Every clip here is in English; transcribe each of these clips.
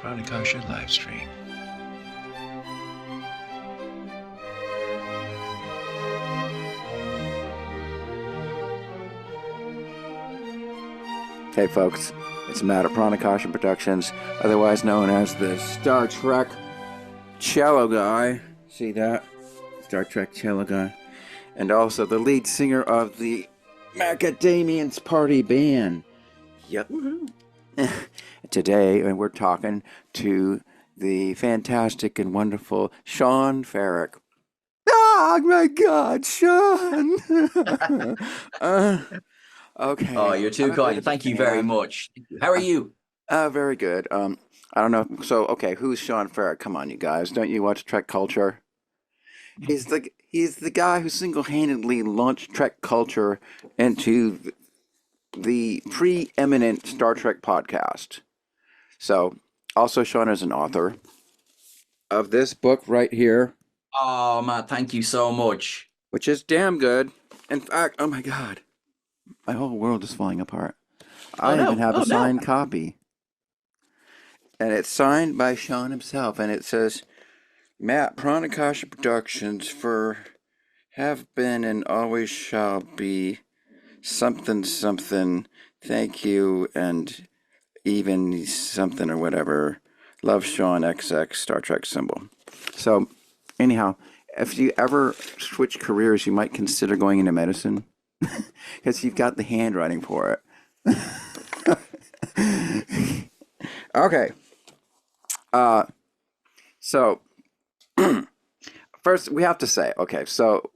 Pranakasha livestream. Hey folks, it's Matt at Pranakasha Productions, otherwise known as the Star Trek Cello Guy. See that? Star Trek Cello Guy. And also the lead singer of the Macadamians Party Band. Yep. Today, we're talking to the fantastic and wonderful Sean Ferrick. Oh my God, Sean! Okay. Oh, you're too I'm a bit kind. of a Thank you very fan. much. How are you? Very good. I don't know. So, okay, who's Sean Ferrick? Come on, you guys. Don't you watch TrekCulture? He's the guy who single-handedly launched TrekCulture into the preeminent Star Trek podcast. So, also Sean is an author of this book right here, Oh, Matt, thank you so much. which is damn good. In fact, oh my God, my whole world is falling apart. Oh I even no. have Oh a no. signed copy. And it's signed by Sean himself, and it says, Matt, Pranakasha Productions have been and always shall be something something, thank you, and even something or whatever. Love Sean XX Star Trek symbol. So, anyhow, if you ever switch careers, you might consider going into medicine, because you've got the handwriting for it. Okay. So first we have to say, okay, so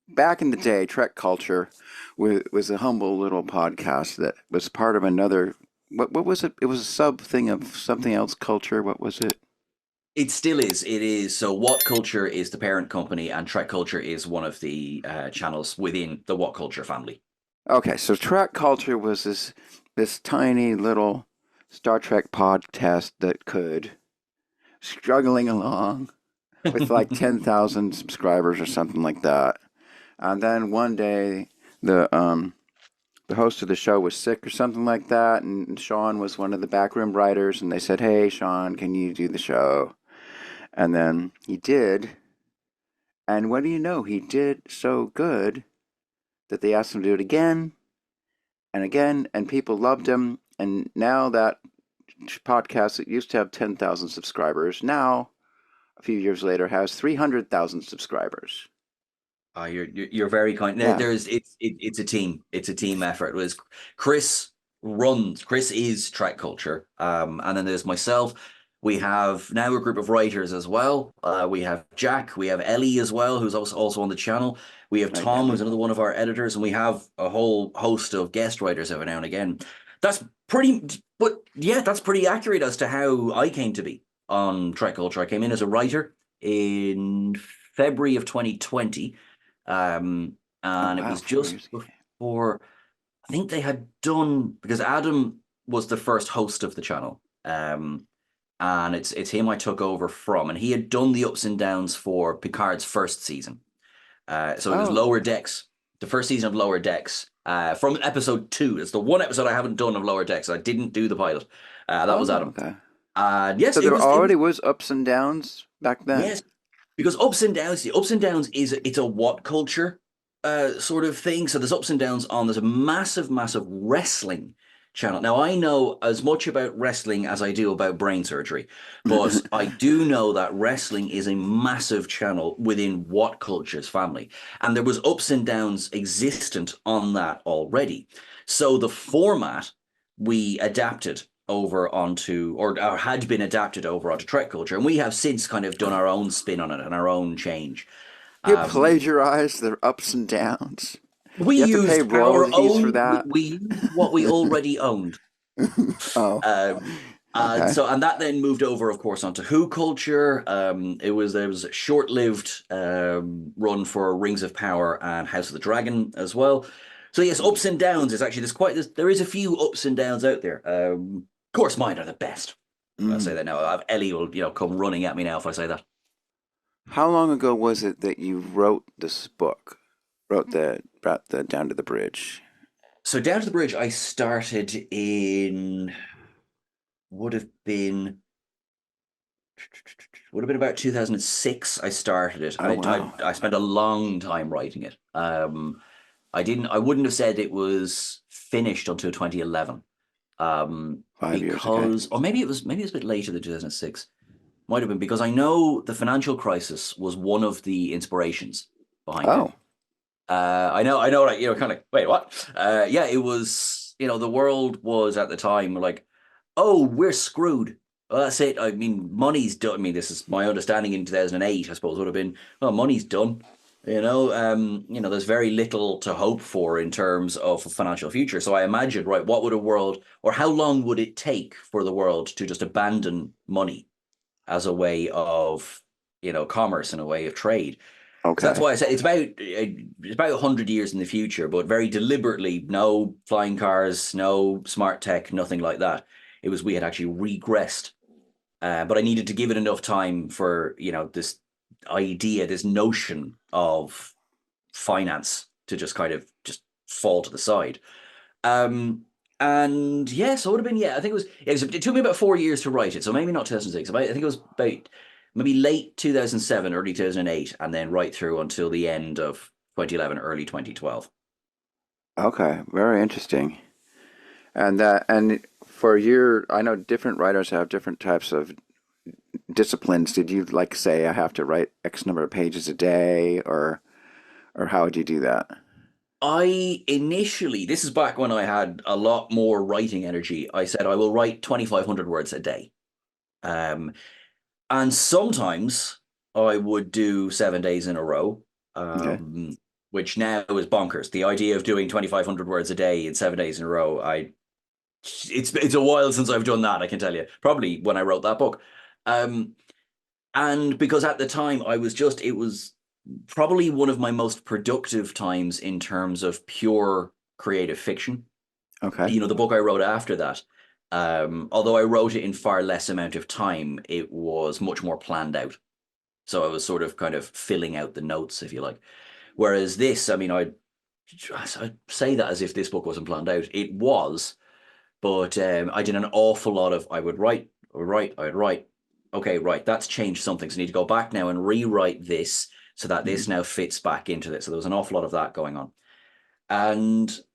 back in the day, Trek Culture was a humble little podcast that was part of another. What was it? It was a sub thing of something else. Culture. What was it? It still is. It is. So What Culture is the parent company, and TrekCulture is one of the channels within the What Culture family. Okay, so Trek Culture was this tiny little Star Trek podcast that could struggling along with like 10,000 subscribers or something like that. And then one day, the host of the show was sick or something like that, and Sean was one of the backroom writers, and they said, "Hey, Sean, can you do the show?" And then he did, and what do you know? He did so good that they asked him to do it again, and people loved him. And now that podcast that used to have 10,000 subscribers, now a few years later has 300,000 subscribers. Oh, you're very kind. Yeah. It's a team. It's a team effort. It was Chris runs. Chris is TrekCulture. And then there's myself. We have now a group of writers as well. We have Jack. We have Ellie as well, who's also on the channel. We have Right, Tom, Ellie. who's another one of our editors, and we have a whole host of guest writers every now and again. That's pretty, but yeah, that's pretty accurate as to how I came to be on TrekCulture. I came in as a writer in February of 2020. And it Wow, was 4 just years ago. before, I think they had done, because Adam was the first host of the channel. And it's him I took over from, and he had done the ups and downs for Picard's first season. So it was Oh. Lower Decks, the first season of Lower Decks, from episode 2. It's the one episode I haven't done of Lower Decks. I didn't do the pilot. That was Adam. Okay. Yes, So it there was already was ups and downs back then. yes, because ups and downs, the ups and downs it's a what culture sort of thing. So there's ups and downs on there's a massive wrestling channel. Now I know as much about wrestling as I do about brain surgery, but I do know that wrestling is a massive channel within what culture's family. And there was ups and downs existent on that already. So the format we adapted over onto, or had been adapted over onto TrekCulture, and we have since kind of done our own spin on it and our own change. You plagiarize their ups and downs. We You have to pay used our royalties for own. that. We used what we already owned. Oh, okay. And that then moved over, of course, onto Who Culture. There was a short-lived run for Rings of Power and House of the Dragon as well. So yes, ups and downs is actually there is a few ups and downs out there. Of course, mine are the best. I'll say that now. Ellie will come running at me now if I say that. How long ago was it that you wrote this book? Brought the Down to the Bridge. So Down to the Bridge, I started in would have been would have been about 2006 I started it. Oh wow, I spent a long time writing it. I wouldn't have said it was finished until 2011. 5 years. Okay. Because, or maybe it was a bit later than 2006. Might have been because I know the financial crisis was one of the inspirations behind it. Oh, I know, like, kind of like, wait, what? Yeah, it was, the world was at the time like, oh, we're screwed. Well, that's it. I mean, money's done. I mean, this is my understanding in 2008, I suppose, would have been, well, money's done. There's very little to hope for in terms of a financial future. So I imagine, right, what would a world, or how long would it take for the world to just abandon money as a way of, commerce and a way of trade? So that's okay. why I said it's about 100 years in the future, but very deliberately, no flying cars, no smart tech, nothing like that. It was we had actually regressed, but I needed to give it enough time for this idea, this notion of finance to just kind of just fall to the side. Um, and yeah, so it would have been, yeah, I think it took me about 4 years to write it. So maybe not 2006. I think it was about maybe late 2007, early 2008, and then right through until the end of 2011, early 2012. Okay, very interesting. And for I know different writers have different types of disciplines. Did you like say I have to write X number of pages a day, or how would you do that? I initially, this is back when I had a lot more writing energy. I said I will write 2,500 words a day. Um, and sometimes I would do 7 days in a row, Okay. which now is bonkers. The idea of doing 2,500 words a day in 7 days in a row, it's a while since I've done that, I can tell you. Probably when I wrote that book. Um, and because at the time it was probably one of my most productive times in terms of pure creative fiction. Okay. The book I wrote after that, although I wrote it in far less amount of time, it was much more planned out. So I was sort of kind of filling out the notes, if you like. Whereas this, I mean, I'd say that as if this book wasn't planned out. It was, but I did an awful lot of, I would write. Okay, right, that's changed something. So I need to go back now and rewrite this so that Mhm. this now fits back into this. So there was an awful lot of that going on.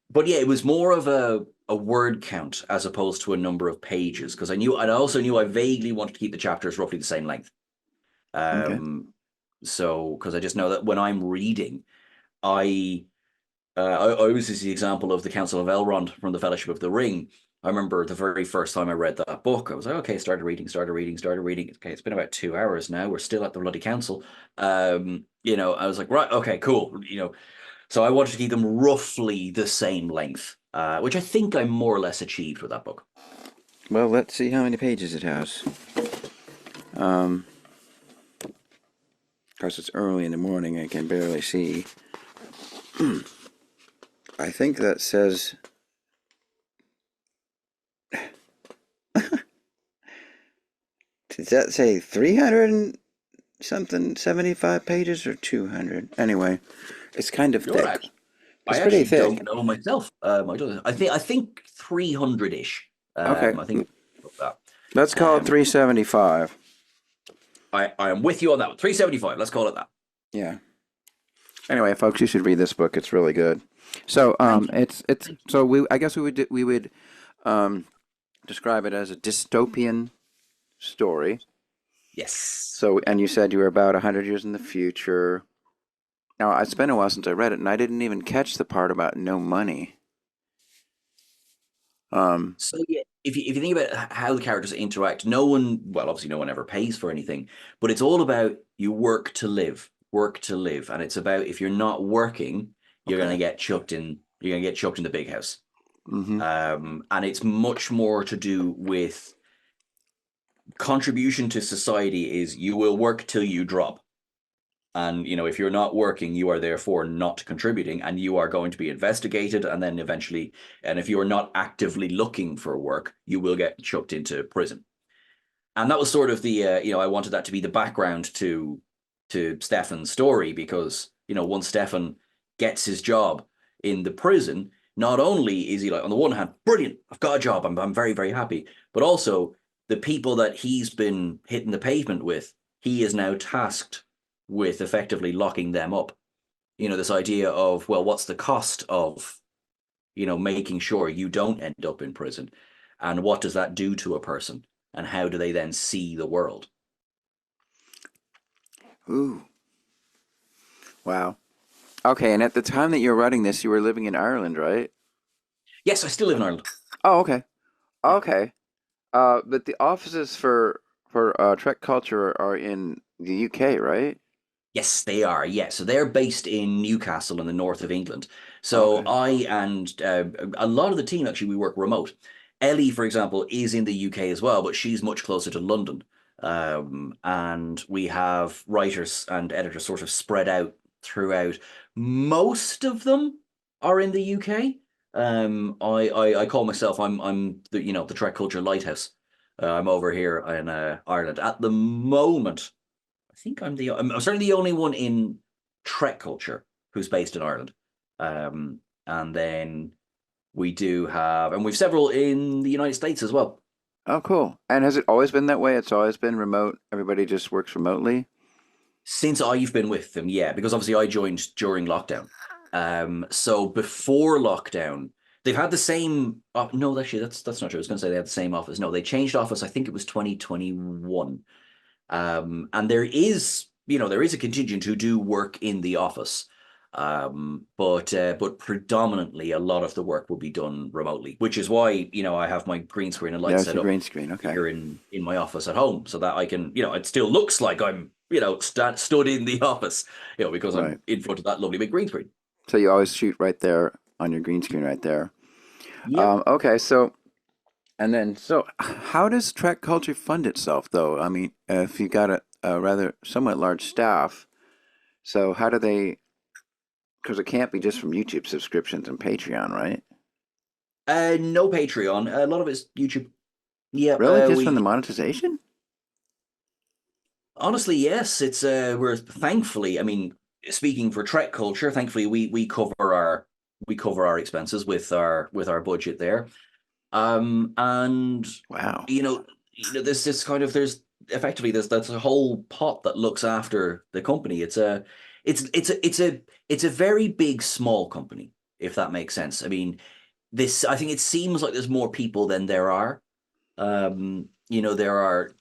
But yeah, it was more of a word count as opposed to a number of pages because I also knew I vaguely wanted to keep the chapters roughly the same length. Okay. Um, so because I just know that when I'm reading, I I always use the example of the Council of Elrond from the Fellowship of the Ring. I remember the very first time I read that book, I was like, okay, started reading, started reading, started reading. Okay, it's been about 2 hours now. We're still at the bloody council. I was like, right, okay, cool. So I wanted to keep them roughly the same length, which I think I more or less achieved with that book. Well, let's see how many pages it has. Um, of course, it's early in the morning. I can barely see. I think that says. Does that say 300 and something, 75 pages or 200? Anyway, it's kind of You're thick. right. I It's pretty actually thick. don't know myself. I think 300-ish. Okay, I think that. let's call it Um, 375. I am with you on that one. 375. Let's call it that. Yeah. Anyway, folks, you should read this book. It's really good. So, Thank you. it's so I guess we would um describe it as a dystopian story. Yes. So, and you said you were about 100 years in the future. Now, it's been a while since I read it, and I didn't even catch the part about no money. Um, So yeah, if you think about how the characters interact, no one, well, obviously no one ever pays for anything, but it's all about you work to live, and it's about if you're not working, you're gonna okay. get chucked in. You're gonna get chucked in the big house. Mm-hmm. And it's much more to do with contribution to society. Is you will work till you drop. And if you're not working, you are therefore not contributing, and you are going to be investigated, and then eventually, and if you are not actively looking for work, you will get chucked into prison. And that was sort of the I wanted that to be the background to Stefans' story because once Stefan gets his job in the prison, not only is he like on the one hand brilliant, I've got a job, I'm very very happy, but also the people that he's been hitting the pavement with, he is now tasked with effectively locking them up. This idea of, well, what's the cost of, making sure you don't end up in prison? And what does that do to a person? And how do they then see the world? Ooh, wow. Okay, and at the time that you were writing this, you were living in Ireland, right? Yes, I still live in Ireland. Oh, okay. Okay. But the offices for TrekCulture are in the UK, right? Yes, they are. Yeah, so they're based in Newcastle in the north of England. So Okay. I and a lot of the team actually we work remote. Ellie, for example, is in the UK as well, but she's much closer to London. And we have writers and editors sort of spread out throughout. Most of them are in the UK. I call myself I'm the Trek Culture Lighthouse. I'm over here in Ireland at the moment. I think I'm certainly the only one in TrekCulture who's based in Ireland. And then we do have, and we've several in the United States as well. Oh, cool. And has it always been that way? It's always been remote. Everybody just works remotely. Since I've been with them, yeah, because obviously I joined during lockdown. So before lockdown, they've had the same. Oh, no, actually, that's not true. I was going to say they had the same office. No, they changed office. I think it was 2021. And there is a contingent who do work in the office, but predominantly a lot of the work will be done remotely, which is why I have my green screen and lights Yeah, it's set a up green screen. Okay. here in my office at home, so that I can it still looks like I'm stood in the office, because I'm Right. in front of that lovely big green screen. So you always shoot right there on your green screen right there. Yep. Okay, so how does Trek Culture fund itself, though? I mean, if you got a rather somewhat large staff, so how do they? Because it can't be just from YouTube subscriptions and Patreon, right? No Patreon. A lot of it's YouTube. Yeah. Really, just from the We monetization? Honestly, yes. It's we're thankfully. I mean, speaking for Trek Culture, thankfully we cover our expenses with our budget there. And Wow. you know, there's this kind of there's effectively that's a whole pot that looks after the company. It's a very big small company, if that makes sense. I mean, this I think it seems like there's more people than there are.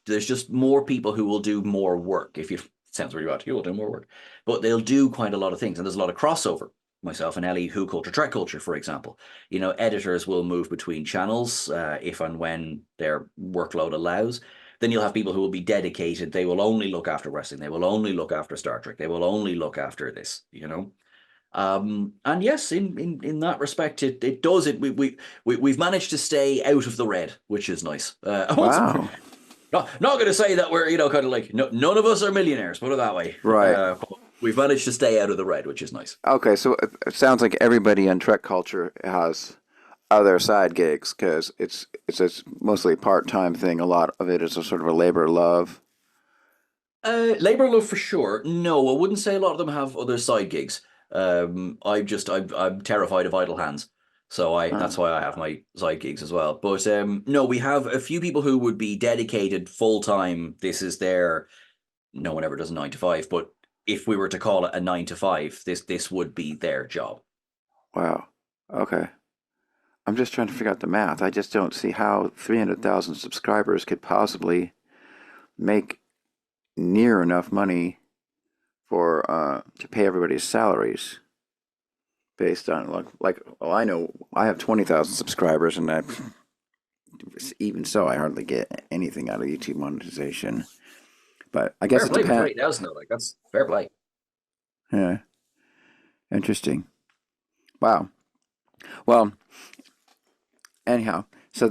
There's just more people who will do more work. If you Sounds really bad, you will do more work, but they'll do quite a lot of things, and there's a lot of crossover. Myself and Ellie, Who Culture, Trek Culture, for example. Editors will move between channels if and when their workload allows. Then you'll have people who will be dedicated. They will only look after wrestling. They will only look after Star Trek. They will only look after this. And yes, in that respect, it does it. We've managed to stay out of the red, which is nice. I won't Wow. not going to say that we're kind of like no, none of us are millionaires. Put it that way. Right. We've managed to stay out of the red, which is nice. Okay, so it sounds like everybody on Trek Culture has other side gigs because it's mostly a part-time thing. A lot of it is a sort of a labor of love. Labor love for sure. No, I wouldn't say a lot of them have other side gigs. I'm terrified of idle hands, so I Huh. that's why I have my side gigs as well. But no, we have a few people who would be dedicated full time. This is their No one ever does a 9 to 5, but if we were to call it a 9 to 5, this would be their job. Wow. Okay. I'm just trying to figure out the math. I just don't see how 300,000 subscribers could possibly make near enough money for to pay everybody's salaries based on well, I know I have 20,000 subscribers and even so I hardly get anything out of YouTube monetization. But I guess Fair it play for depends. 20,000 though. Like that's fair play. Yeah, interesting. Wow. Well, anyhow, so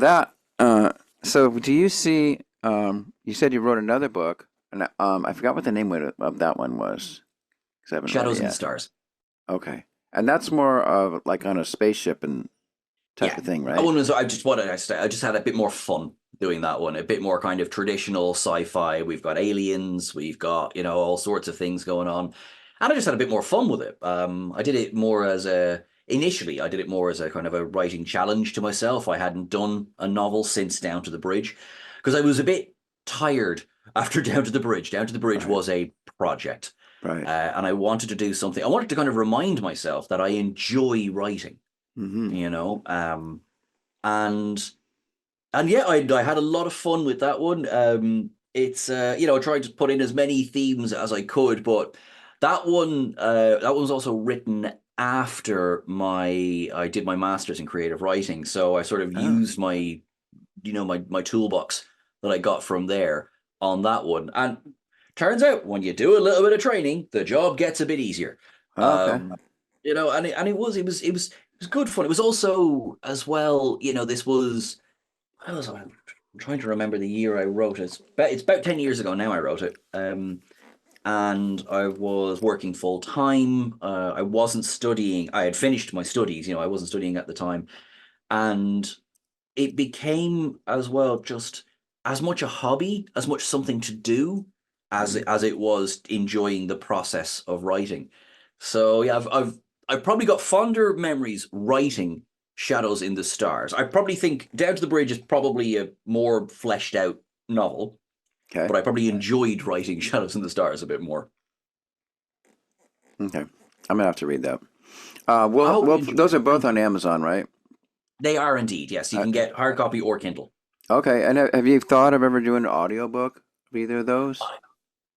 so do you see you said you wrote another book and I forgot what the name of that one was because I haven't read it Shadows and yet. Stars. Okay. And that's more of like on a spaceship and type Yeah, of thing, that right? one was. I just had a bit more fun doing that one. A bit more kind of traditional sci-fi. We've got aliens. We've got all sorts of things going on, and I just had a bit more fun with it. I did it more as a initially. I did it more as a kind of a writing challenge to myself. I hadn't done a novel since Down to the Bridge. because I was a bit tired after Down to the Bridge. Down to the Bridge Right. was a project, Right. and I wanted to do something. I wanted to kind of remind myself that I enjoy writing, Mm-hmm. you know, and yeah, I had a lot of fun with that one. It's I tried to put in as many themes as I could, but that one was also written after I did my master's in creative writing, so I sort of Oh, used my toolbox that I got from there on that one. And turns out when you do a little bit of training, the job gets a bit easier. okay. Um, and it was good fun. It was also as well, this was I'm trying to remember the year I wrote it. It's about 10 years ago now I wrote it. And I was working full time. I wasn't studying. I had finished my studies, I wasn't studying at the time. And it became as well just as much a hobby, as much something to do as Mm-hmm. it was enjoying the process of writing. So yeah, I've probably got fonder memories writing Shadows in the Stars. I probably think Down to the Bridge is probably a more fleshed out novel, Okay. but I probably enjoyed writing Shadows in the Stars a bit more. Okay. I'm gonna have to read that. I hope you enjoy Those it. are both on Amazon, right? They are indeed, yes. You Uh, can get hard copy or Kindle. okay. And have you thought of ever doing an audiobook of either of those?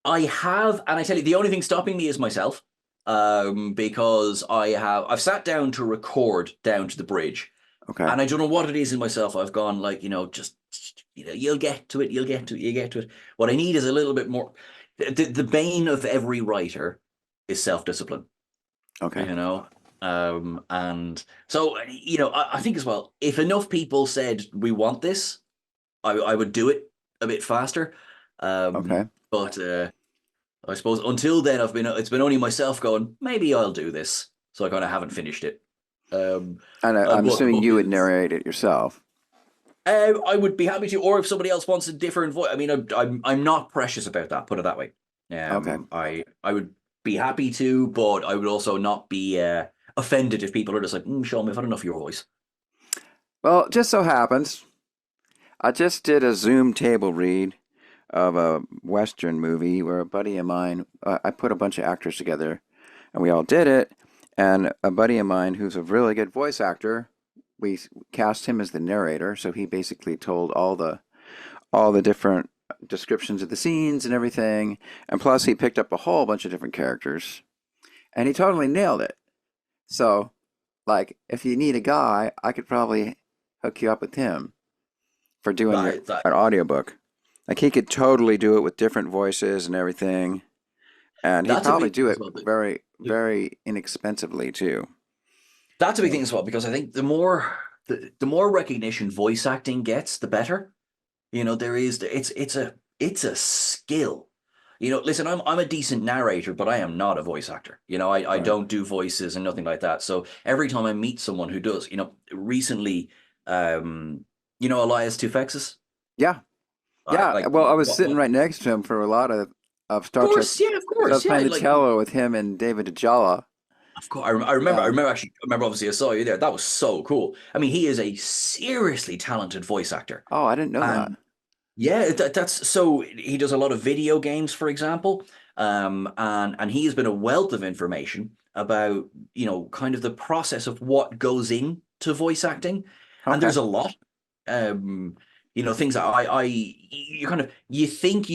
I have, and I tell you, the only thing stopping me is myself, because I've sat down to record Down to the Bridge, Okay. and I don't know what it is in myself. I've gone like, just you'll get to it, you get to it. What I need is a little bit more. The bane of every writer is self-discipline, Okay. you know. And so I think as well, if enough people said we want this, I would do it a bit faster. Okay. But I suppose until then, it's been only myself going, maybe I'll do this. So I kind of haven't finished it. Um, And I'm but the assuming book you would is. narrate it yourself. I would be happy to, or if somebody else wants a different voice. I mean, I'm not precious about that. Put it that way. Okay. I would be happy to, but I would also not be offended if people are just like, Sean, I've had enough of your voice. Well, it just so happens I just did a Zoom table read of a Western movie where a buddy of mine, I put a bunch of actors together and we all did it. And a buddy of mine who's a really good voice actor, we cast him as the narrator. So he basically told all the different descriptions of the scenes and everything. And plus he picked up a whole bunch of different characters and he totally nailed it. So, like, if you need a guy, I could probably hook you up with him for doing your That an audiobook. Like he could totally do it with different voices and everything, and he'd that's a probably big do thing as it well. very, very inexpensively too. That's a big So, thing as well because I think the more recognition voice acting gets, the better. There is it's a skill. Listen, I'm a decent narrator, but I am not a voice actor. I right. don't do voices and nothing like that. So every time I meet someone who does, recently, Elias Tufexis, Yeah, yeah. like Well, I was what sitting of right next to him for a lot of Star Trek course, yeah, of because I was course, yeah, playing the like cello with him and David Ajala. of course. I remember Um, actually. I remember obviously I saw you there. That was so cool. I mean, he is a seriously talented voice actor, oh, I didn't know that. and yeah, that's so he does a lot of video games, for example, and he has been a wealth of information about kind of the process of what goes into voice acting, and Okay. there's a lot, things that you kind of you think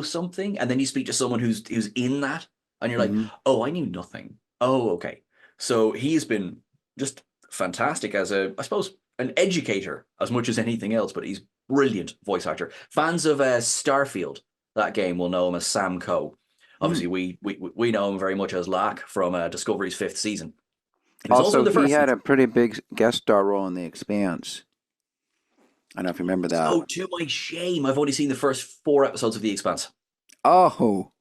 something, and then you speak to someone who's in that, and you're like, Hmm. oh, I knew nothing. Oh, okay. So he's been just fantastic as I suppose, an educator as much as anything else, but he's brilliant voice actor. Fans of Starfield, that game, will know him as Sam Coe. Mm. Obviously, we know him very much as Locke from Discovery's fifth season. He was also Also, in the he first had a season. pretty big guest star role in The Expanse. I don't know if you remember that. So, to my shame, I've only seen the first four episodes of The Expanse. Oh,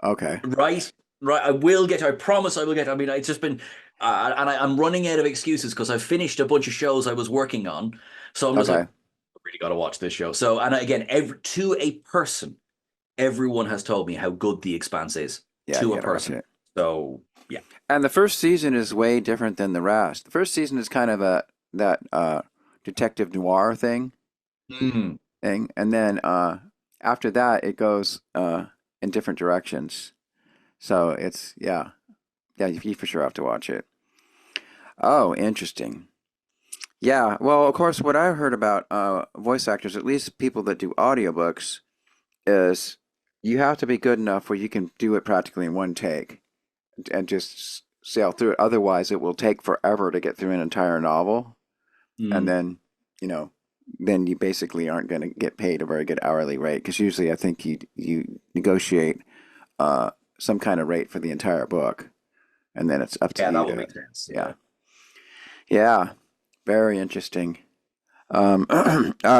okay. Right, right. I will get. I promise I will get. I mean, it's just been, and I'm running out of excuses because I've finished a bunch of shows I was working on. So I'm just like, Okay. I really got to watch this show. So, and again, to a person, everyone has told me how good The Expanse is Yeah, you to a gotta watch person. it. So yeah. And the first season is way different than the rest. The first season is kind of a that detective noir thing, Mm. thing, and then after that it goes in different directions. So it's yeah, you for sure have to watch it. Oh, interesting. Yeah, well, of course, what I heard about voice actors, at least people that do audiobooks, is you have to be good enough where you can do it practically in one take and just sail through it. Otherwise, it will take forever to get through an entire novel, and Mm. then you know, then you basically aren't going to get paid a very good hourly rate because usually I think you negotiate uh, some kind of rate for the entire book, and then it's up to Yeah, you that would to make sense. yeah Yeah. yeah very interesting.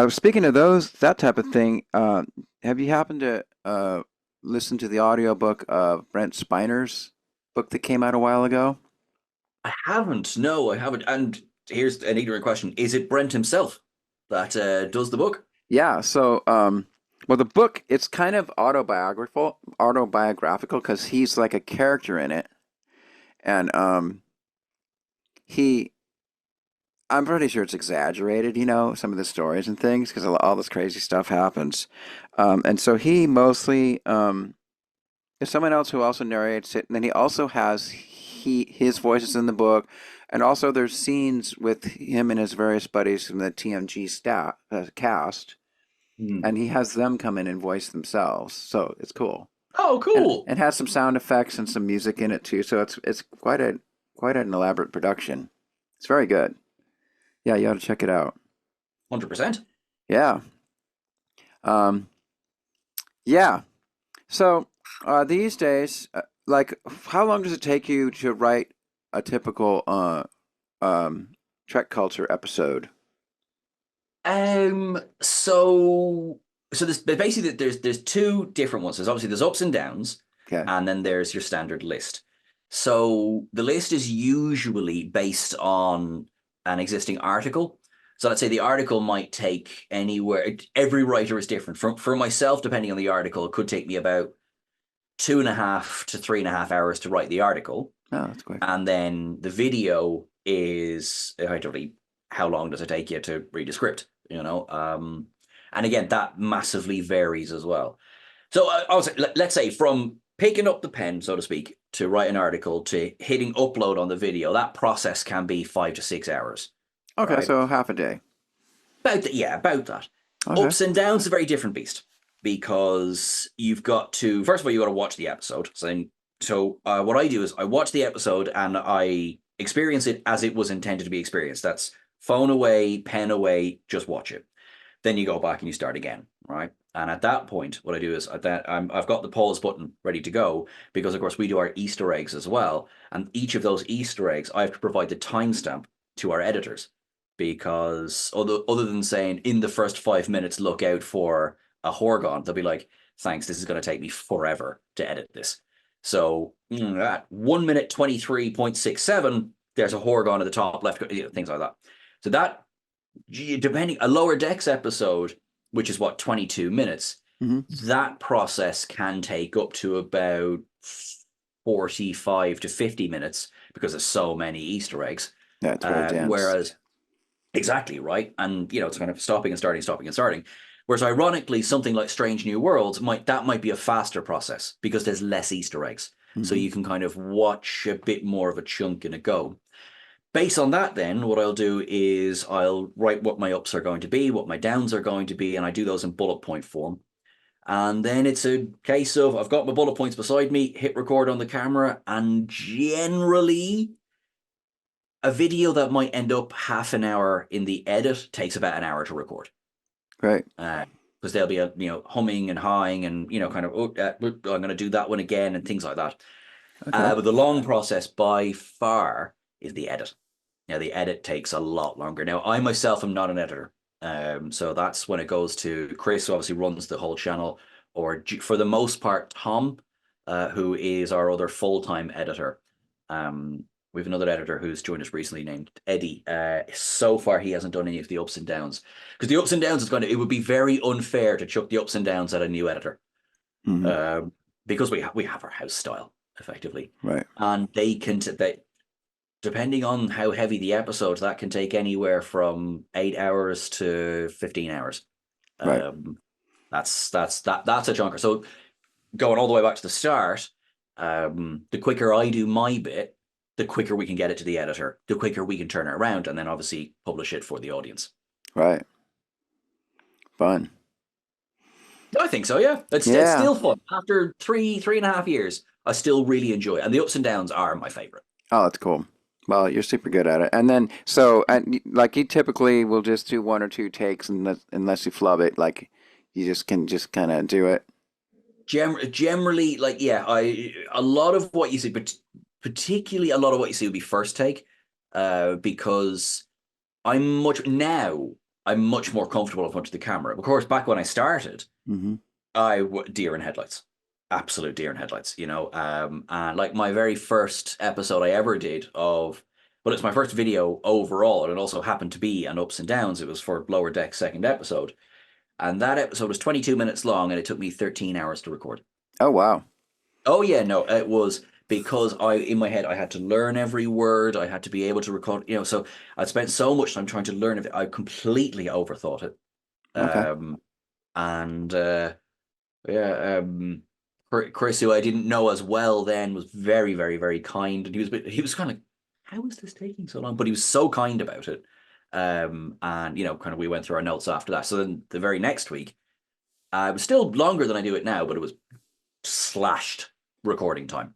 Speaking of that type of thing, have you happened to listen to the audiobook of Brent Spiner's book that came out a while ago? I haven't. No, I haven't. And here's an ignorant question: is it Brent himself that does the book? Yeah, so well, the book it's kind of autobiographical because he's like a character in it, and he I'm pretty sure it's exaggerated, some of the stories and things because all this crazy stuff happens, and so he mostly there's someone else who also narrates it, and then he also has his voices in the book, and also there's scenes with him and his various buddies from the TMG cast, Hmm. and he has them come in and voice themselves, so it's cool, Oh, and cool. it has some sound effects and some music in it too, so it's quite an elaborate production. It's very good. Yeah, you ought to check it out. 100%. Yeah, um, yeah. So, these days, like, how long does it take you to write a typical um, Trek Culture episode? So there's basically there's two different ones. There's ups and downs, Okay. and then there's your standard list. So the list is usually based on an existing article. So let's say the article might take anywhere. Every writer is different. For myself, depending on the article, it could take me about 2.5 to 3.5 hours to write the article, Oh, that's quick. and then the video is effectively how long does it take you to read a script, and again that massively varies as well. So I was let's say from picking up the pen, so to speak, to write an article to hitting upload on the video, that process can be 5 to 6 hours, Okay, right? so half a day. About that, yeah, about that. Okay. Ups and downs is a very different beast because you've got to first of all you got to watch the episode. So what I do is I watch the episode and I experience it as it was intended to be experienced. That's phone away, pen away, just watch it. Then you go back and you start again, right? And at that point, what I do is I've got the pause button ready to go because, of course, we do our Easter eggs as well. And each of those Easter eggs, I have to provide the timestamp to our editors because other than saying in the first 5 minutes, look out for a Horgon, they'll be like, thanks, this is going to take me forever to edit this. So at 1 minute 23.67, there's a Horgon at the top left, things like that. So that depending a lower decks episode, which is what 22 minutes, Hmm. that process can take up to about 45 to 50 minutes because there's so many Easter eggs. Yeah, it's very dense. Whereas exactly right, and it's kind of stopping and starting, stopping and starting. Whereas ironically, something like Strange New Worlds might be a faster process because there's less Easter eggs, so Hmm. you can kind of watch a bit more of a chunk in a go. Based on that, then what I'll do is I'll write what my ups are going to be, what my downs are going to be, and I do those in bullet point form. And then it's a case of I've got my bullet points beside me, hit record on the camera, and generally a video that might end up half an hour in the edit takes about an hour to record. Great. Because there'll be a humming and hawing and kind of I'm going to do that one again and things like that. Okay. But the long process by far is the edit. Now, the edit takes a lot longer. Now, I myself am not an editor. So that's when it goes to Chris, who obviously runs the whole channel, or for the most part, Tom, who is our other full-time editor. We have another editor who's joined us recently named Eddie. So far, he hasn't done any of the ups and downs because the ups and downs it would be very unfair to chuck the ups and downs at a new editor Hmm. because we have our house style effectively, Right. and they depending on how heavy the episode, that can take anywhere from 8 hours to 15 hours. Right. That's a chunker. So going all the way back to the start, the quicker I do my bit, the quicker we can get it to the editor, the quicker we can turn it around, and then obviously publish it for the audience. Right. Fun. I think so. Yeah, it's Yeah. still fun after 3.5 years. I still really enjoy it, and the ups and downs are my favorite. Oh, that's cool. Well, you're super good at it. And then, so, and like you typically will just do one or two takes unless you flub it. Like you just can just kind of do it. Generally, like yeah, a lot of what you see, but particularly a lot of what you see will be first take, because I'm much now. I'm much more comfortable in front of the camera. Of course, back when I started, Mm-hmm. deer in headlights, absolute deer in headlights. And like my very first episode I ever did of, well, it's my first video overall, and it also happened to be an ups and downs. It was for Lower Deck's second episode, and that episode was 22 minutes long, and it took me 13 hours to record. Oh, wow. Oh yeah, no, it was because in my head I had to learn every word. I had to be able to record. So I spent so much time trying to learn it. I completely overthought it. Okay. And yeah, Chris, who I didn't know as well then, was very, very, very kind, and he was kind of like, how is this taking so long? But he was so kind about it. And kind of we went through our notes after that. So then the very next week, it was still longer than I do it now, but it was slashed recording time.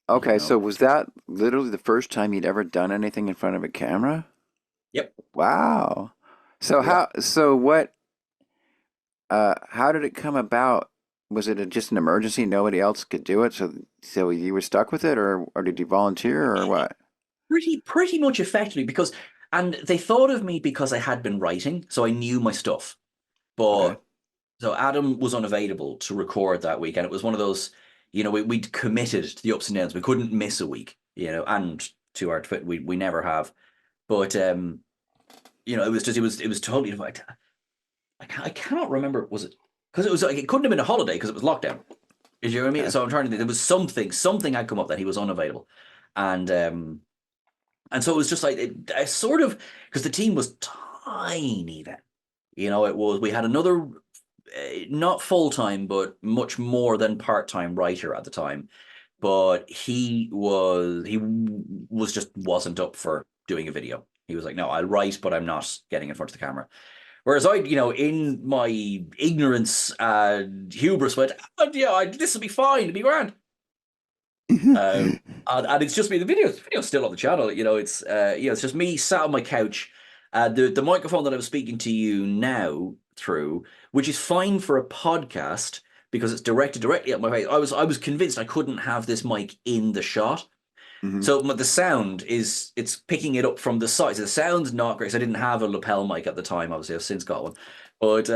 Okay. So was that literally the first time you'd ever done anything in front of a camera? Yep. Wow. So Yeah. how did it come about? Was it just an emergency? Nobody else could do it, so you were stuck with it, or did you volunteer, or what? Pretty much effectively and they thought of me because I had been writing, so I knew my stuff. Okay. But so Adam was unavailable to record that week, and it was one of those, we'd committed to the ups and downs. We couldn't miss a week, and to our we never have. But it was totally. I cannot remember. Was it because it was like it couldn't have been a holiday because it was lockdown. You know what I mean? Okay. So I'm trying to think. There was something had come up that he was unavailable, and so it was just like I sort of because the team was tiny then. We had another not full time, but much more than part time writer at the time. But he was just wasn't up for doing a video. He was like, no, I'll write, but I'm not getting in front of the camera. Whereas I, in my ignorance and hubris, went, oh, yeah, this will be fine, it'll be grand. And it's just me. The video's still on the channel. It's just me sat on my couch. The microphone that I was speaking to you now through, which is fine for a podcast because it's directed directly at my face. I was convinced I couldn't have this mic in the shot. Hmm. So the sound it's picking it up from the side. So the sound's not great. So I didn't have a lapel mic at the time. Obviously, I've since got one. But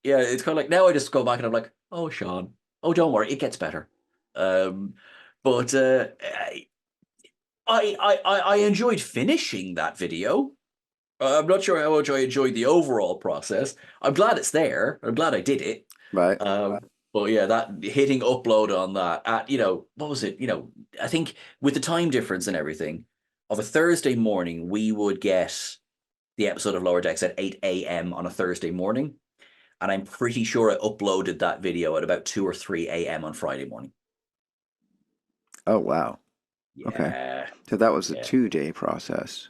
yeah, it's kind of like now I just go back and I'm like, oh, Sean, oh, don't worry, it gets better. Um, but I enjoyed finishing that video. I'm not sure how much I enjoyed the overall process. I'm glad it's there. I'm glad I did it. Right. But yeah, that hitting upload on that at what was it? I think with the time difference and everything, of a Thursday morning, we would get the episode of Lower Decks at 8 a.m. on a Thursday morning, and I'm pretty sure I uploaded that video at about 2 or 3 a.m. on Friday morning. Oh, wow. Okay. Yeah, So that was a yeah. 2-day process.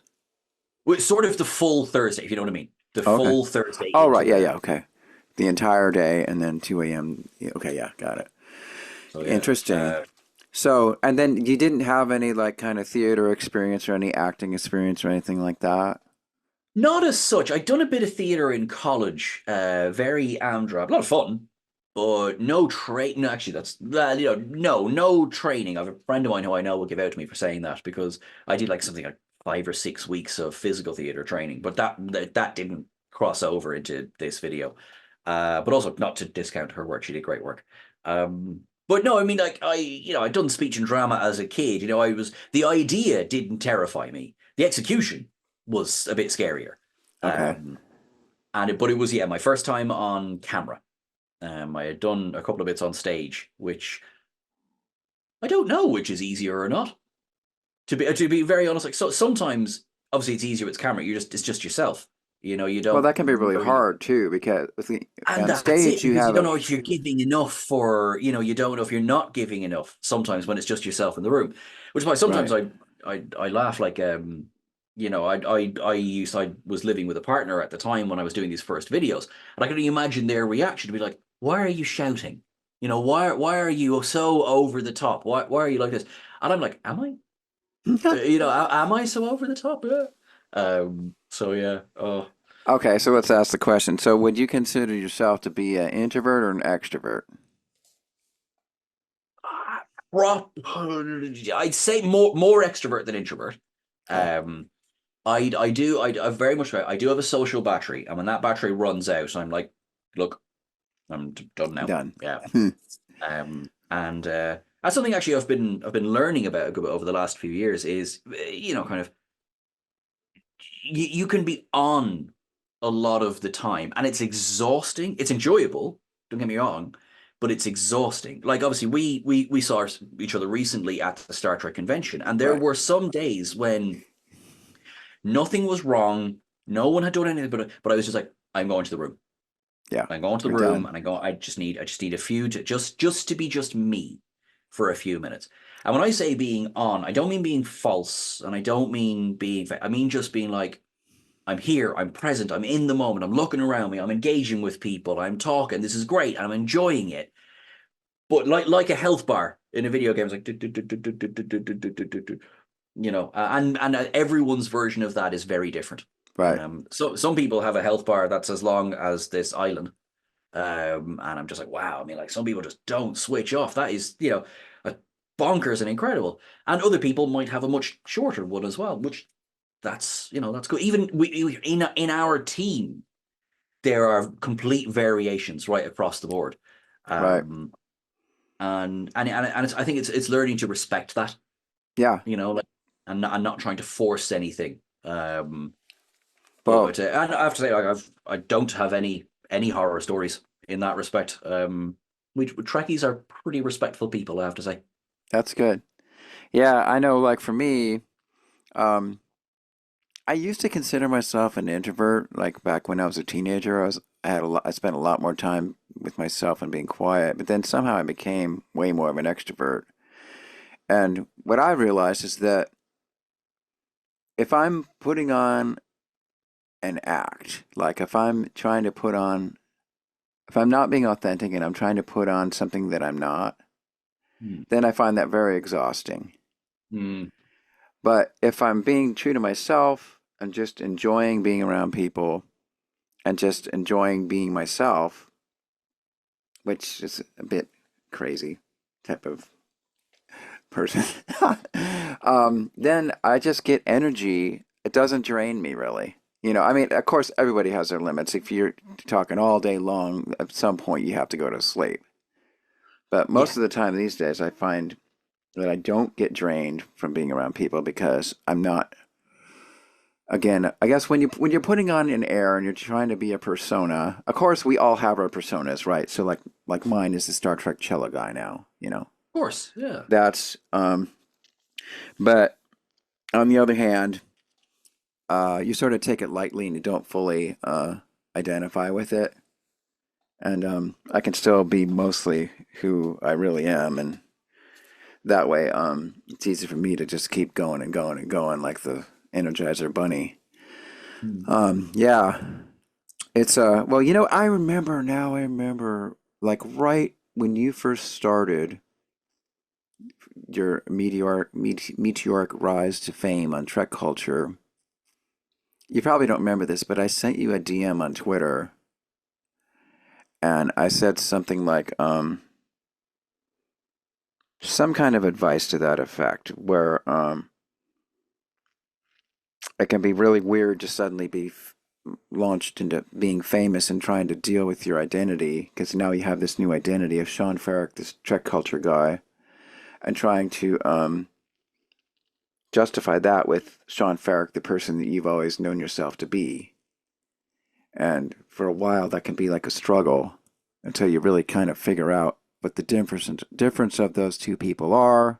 Well, it's sort of the full Thursday, if you know what I mean. The Okay. full Thursday. Oh, into right. Yeah, the yeah. Okay. The entire day and then 2 a.m. Yeah, okay, yeah, got it. So yeah, Interesting. So, and then you didn't have any like kind of theater experience or any acting experience or anything like that? not as such. I'd done a bit of theatre in college, very amdrab, a lot of fun, but no train. No, actually, that's no training. I have a friend of mine who I know will give out to me for saying that because I did like something like 5 or 6 weeks of physical theatre training, but that didn't cross over into this video. But also not to discount her work, she did great work. But no, I mean, like I'd done speech and drama as a kid. The idea didn't terrify me. The execution was a bit scarier. Okay. But it was my first time on camera. I had done a couple of bits on stage, which I don't know which is easier or not. To be very honest, like so sometimes obviously it's easier with camera. It's just yourself. You Well, don't that can be really really. hard too, because And on that's stage it, you because you have don't a know if you're giving enough for, you don't know if you're not giving enough sometimes when it's just yourself in the room. Which is why sometimes right. I laugh like I was living with a partner at the time when I was doing these first videos, and I could imagine their reaction to be like, why are you shouting? Why are you so over the top? Why are you like this? And I'm like, am I? Am I so over the top? Yeah. So yeah. Oh. Okay, so let's ask the question. So, would you consider yourself to be an introvert or an extrovert? I'd say more extrovert than introvert. Okay, Um, I very much I do have a social battery, and when that battery runs out, I'm like, look, I'm done now. done. Yeah. And that's something actually I've been learning about over the last few years is kind of you can be on a lot of the time, and it's exhausting. It's enjoyable, don't get me wrong, but it's exhausting. Like obviously we saw each other recently at the Star Trek convention, and there Right. were some days when nothing was wrong, no one had done anything, but I was just like, I'm going to the room. Yeah, I'm going to the you're room, done. and I just need a few to just to be just me for a few minutes. And when I say being on, I don't mean being false, and I don't mean being. I mean just being like, I'm here, I'm present, I'm in the moment, I'm looking around me, I'm engaging with people, I'm talking. This is great, and I'm enjoying it. But like a health bar in a video game, it's like and everyone's version of that is very different. Right. So some people have a health bar that's as long as this island, and I'm just like, wow. I mean, like some people just don't switch off. That is, a bonkers and incredible. And other people might have a much shorter one as well, which that's good. Even in our team, there are complete variations right across the board. Right. Um, and I think it's learning to respect that, Yeah. like, and not trying to force anything. Well, And I have to say, like, I don't have any horror stories in that respect. We Trekkies are pretty respectful people, I have to say. that's good. Yeah, I know. Like for me, um, I used to consider myself an introvert. Like back when I was a teenager, I spent a lot more time with myself and being quiet. But then somehow I became way more of an extrovert. And what I realized is that if I'm putting on an act, like if I'm not being authentic and I'm trying to put on something that I'm not, Hmm. then I find that very exhausting. Hmm. But if I'm being true to myself and just enjoying being around people and just enjoying being myself, which is a bit crazy type of person, then I just get energy. It doesn't drain me really. I mean, of course, everybody has their limits. If you're talking all day long, at some point you have to go to sleep. But Yeah. most of the time these days, I find that I don't get drained from being around people because I'm not. Again, I guess when you're putting on an air and you're trying to be a persona, of course we all have our personas, right? So like mine is the Star Trek cello guy now. Of course. Yeah. That's but on the other hand, you sort of take it lightly and you don't fully identify with it. And I can still be mostly who I really am, and that way it's easy for me to just keep going and going and going like the Energizer Bunny. Hmm. Yeah, it's well, I remember like right when you first started your meteoric rise to fame on TrekCulture. You probably don't remember this, but I sent you a DM on Twitter and I said something like some kind of advice to that effect where it can be really weird to suddenly be launched into being famous and trying to deal with your identity because now you have this new identity of Sean Ferrick, this Trek culture guy, and trying to justify that with Sean Ferrick, the person that you've always known yourself to be. And for a while, that can be like a struggle until you really kind of figure out what the difference of those two people are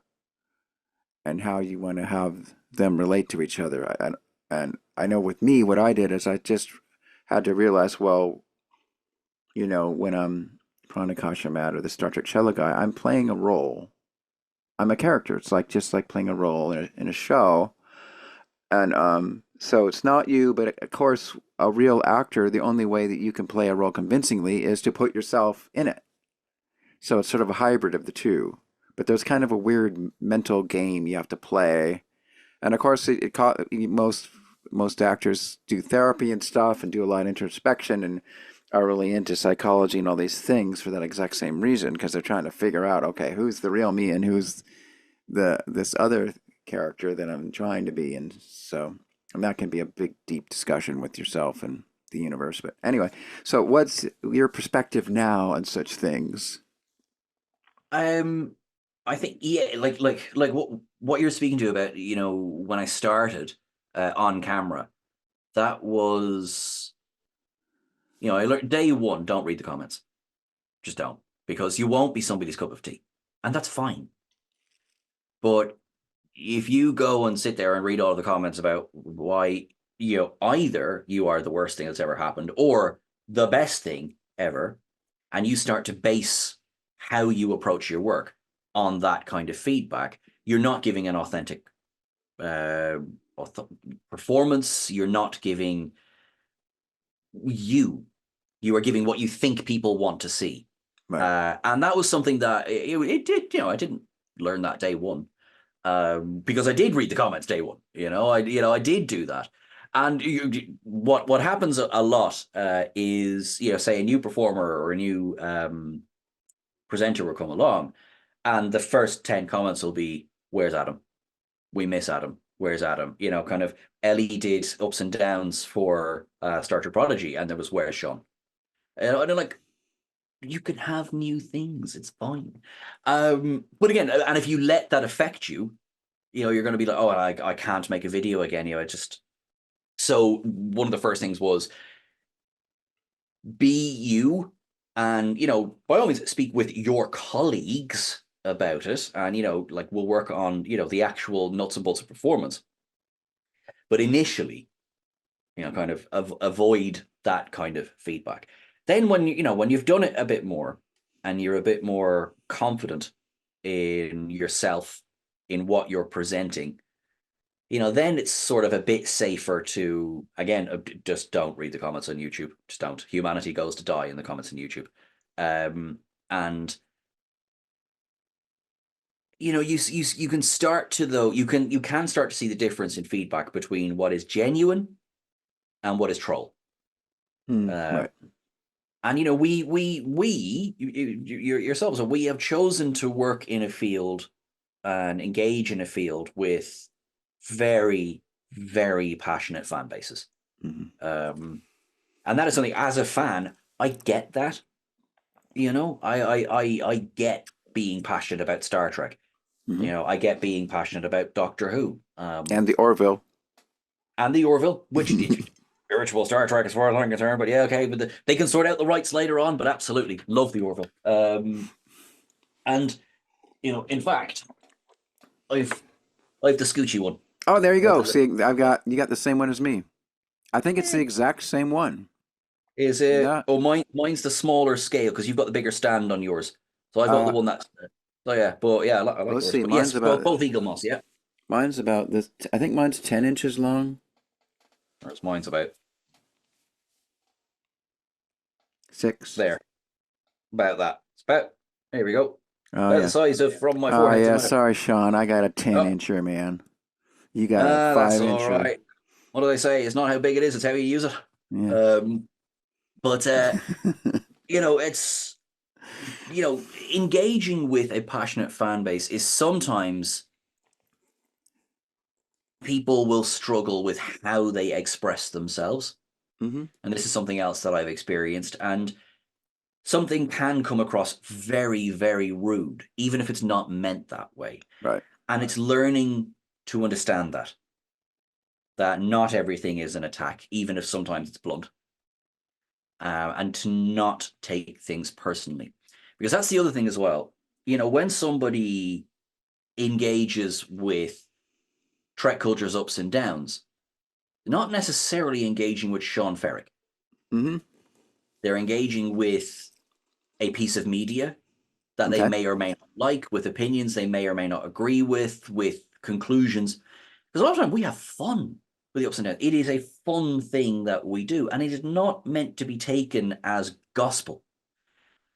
and how you want to have them relate to each other. And I know with me, what I did is I just had to realize, well, when I'm Pranakasha Matt or the Star Trek cello guy, I'm playing a role. I'm a character. It's like just like playing a role in a show. And so it's not you, but of course, a real actor, the only way that you can play a role convincingly is to put yourself in it. So it's sort of a hybrid of the two. But there's kind of a weird mental game you have to play. And of course, most actors do therapy and stuff and do a lot of introspection and are really into psychology and all these things for that exact same reason because they're trying to figure out, okay, who's the real me and who's this other character that I'm trying to be. And that can be a big, deep discussion with yourself and the universe. But anyway, so what's your perspective now on such things? Um, I think like what you're speaking to about, when I started on camera, that was, I learned day one, don't read the comments. Just don't, because you won't be somebody's cup of tea, and that's fine. But if you go and sit there and read all the comments about why, either you are the worst thing that's ever happened or the best thing ever, and you start to base how you approach your work on that kind of feedback, you're not giving an authentic uh, performance. You're not giving you are giving what you think people want to see. Right. And that was something that it did, I didn't learn that day one. Because I did read the comments day one. I did do that. And what happens a lot is, say a new performer or a new presenter will come along, and the first 10 comments will be, "Where's Adam? We miss Adam. Where's Adam?" Kind of Ellie did ups and downs for Star Trek Prodigy, and there was, "Where's Sean?" And I'm like, you can have new things. It's fine. But again, and if you let that affect you, you're going to be like, oh, I can't make a video again. So one of the first things was be you, and, by all means speak with your colleagues about it. And, like we'll work on, the actual nuts and bolts of performance. But initially, kind of avoid that kind of feedback. Then when you've done it a bit more and you're a bit more confident in yourself, in what you're presenting, then it's sort of a bit safer to, again, just don't read the comments on YouTube. Just don't. Humanity goes to die in the comments on YouTube. And you can start to, though, you can start to see the difference in feedback between what is genuine and what is troll. Right. And yourselves, we have chosen to work in a field and engage in a field with very, very passionate fan bases. Mm-hmm. And that is something, as a fan, I get that. I get being passionate about Star Trek. Mm-hmm. I get being passionate about Doctor Who. And the Orville. And the Orville, which spiritual Star Trek as far as I'm concerned. But yeah, okay, but they can sort out the rights later on. But absolutely love the Orville. And in fact, I've the Scoochie one. Oh, there you go. See, you got the same one as me. I think it's the exact same one. Is it? Yeah. Oh, mine's the smaller scale because you've got the bigger stand on yours. So I've got the one that's. So yeah, but yeah, I like let's yours. see. But Mine's yes, about both Eagle Moss. Yeah, mine's about this. I think mine's 10 inches long. whereas mine's about 6. there, about that. It's about, there we go. Oh About yeah. the size of from my Oh forehead to yeah. my. Sorry, Sean. I got a 10-incher, man. You got a That's 5-incher. all right. What do they say? It's not how big it is; it's how you use it. Yeah. But it's engaging with a passionate fan base is sometimes people will struggle with how they express themselves. Mm-hmm. And this is something else that I've experienced. And something can come across very, very rude, even if it's not meant that way. Right. And it's learning to understand that not everything is an attack, even if sometimes it's blunt. And to not take things personally. Because that's the other thing as well. When somebody engages with TrekCulture's ups and downs, not necessarily engaging with Sean Ferrick. Mm-hmm. They're engaging with a piece of media that they Okay. may or may not like, with opinions they may or may not agree with conclusions. Because a lot of time we have fun with the ups and downs. It is a fun thing that we do, and it is not meant to be taken as gospel.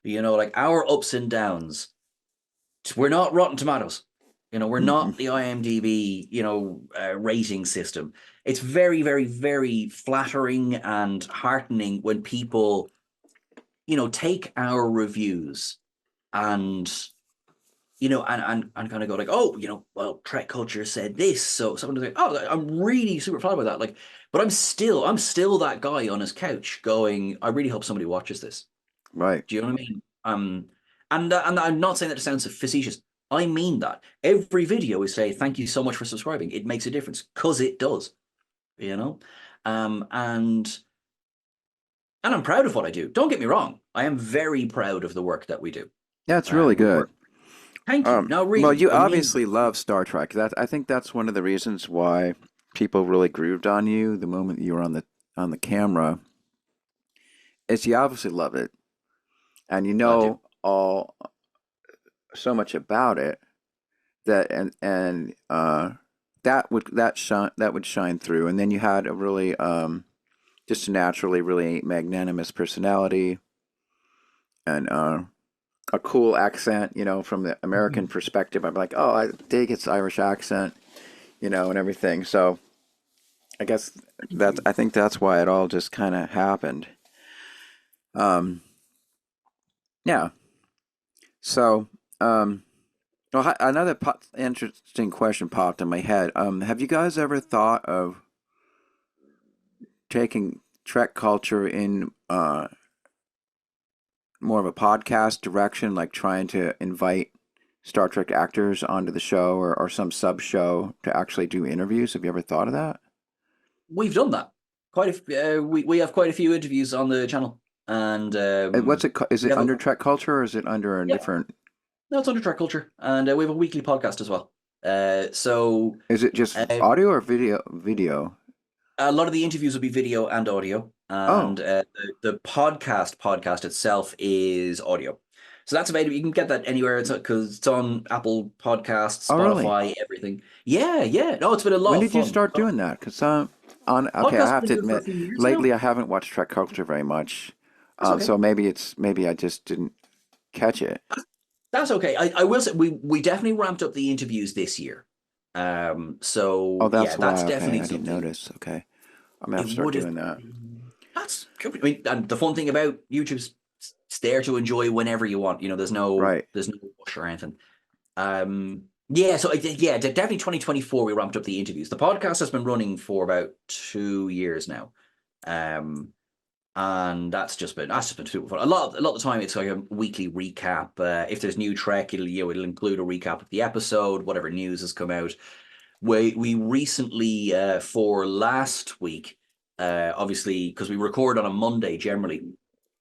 Like our ups and downs, we're not Rotten Tomatoes. We're Mm-hmm. not the IMDb, rating system. It's very, very, very flattering and heartening when people, take our reviews and and kind of go like, oh, well, TrekCulture said this, so someone's like, oh, I'm really super proud about that. Like, but I'm still that guy on his couch going, I really hope somebody watches this. Right. Do you know what I mean? And I'm not saying that it sounds facetious. I mean that every video is say thank you so much for subscribing. It makes a difference because it does. You know, um, and and I'm proud of what I do. Don't get me wrong. I am very proud of the work that we do. Yeah, it's really We're good. thank you. No, Well, really, you I mean, obviously love Star Trek. I think that's one of the reasons why people really grooved on you the moment you were on the camera. Is you obviously love it, and you I do. know all so much about it that that would shine through. And then you had a really just a naturally really magnanimous personality and a cool accent. From the American perspective, I'm like, oh, I dig its Irish accent. And everything. So Thank you. I think that's why it all just kind of happened. Um, yeah. So, well, another interesting question popped in my head. Have you guys ever thought of taking Trek culture in more of a podcast direction, like trying to invite Star Trek actors onto the show or some sub show to actually do interviews? Have you ever thought of that? We've done that. We have quite a few interviews on the channel, and What's it? Is we it have a under Trek culture or is it under a yeah. different? No, it's under TrekCulture, and we have a weekly podcast as well. So Is it just uh, audio or video? Video. a lot of the interviews will be video and audio, Oh, and the podcast itself is audio. So that's available. You can get that anywhere. It's because it's on Apple Podcasts, oh, really? Spotify, everything. Yeah, yeah. No, it's been a When lot of did you fun. start doing that? Because on okay, I Podcasts have have been to doing it for a admit, few years now. lately I haven't watched Trek Culture very much. That's okay. So maybe I just didn't catch it. That's okay. I will say we definitely ramped up the interviews this year. Oh, So yeah, that's that's why. Okay, definitely I didn't something. notice. Okay, I'm gonna have It to start would have doing that. been. That's cool. I mean, and the fun thing about YouTube's it's there to enjoy whenever you want. Right. There's no rush or anything. Yeah, so yeah, definitely 2024 we ramped up the interviews. The podcast has been running for about 2 years now. Um, and that's just been super fun. A lot of the time it's like a weekly recap. If there's new Trek, it'll include a recap of the episode, whatever news has come out. We recently for last week, obviously because we record on a Monday generally,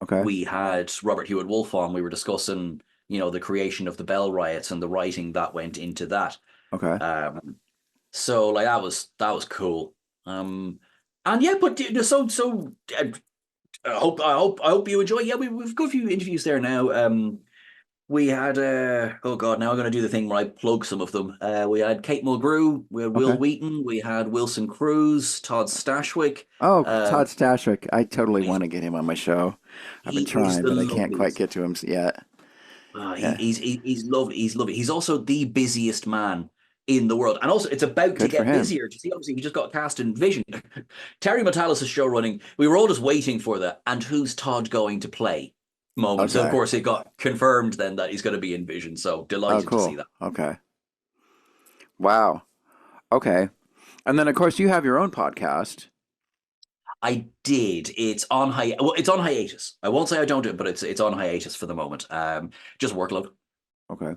Okay. we had Robert Hewitt Wolf on. We were discussing the creation of the Bell riots and the writing that went into that. Okay. Um, so like that was cool. And yeah, but I hope you enjoy. Yeah, we've got a few interviews there now. We had oh god, now I'm going to do the thing where I plug some of them. We had Kate Mulgrew, we had Will Okay. Wheaton, we had Wilson Cruz, Todd Stashwick. Oh, Uh, Todd Stashwick. I totally he's want to get him on my show. I've been he is trying, the but I can't quite loveliest. get to him yet. Yeah. He's lovely. He's lovely. He's also the busiest man in the world, and also it's about to Good for get him. busier. See, obviously, he just got cast in Vision. Terry Matalas is show running. We were all just waiting for the and who's Todd going to play moment. So of Okay. course it got confirmed then that he's going to be in Vision. So Oh, delighted to see cool. that. Okay. Wow. Okay. And then, of course, you have your own podcast. I did. It's on hiatus. I won't say I don't do it, but it's on hiatus for the moment. Just workload. Okay.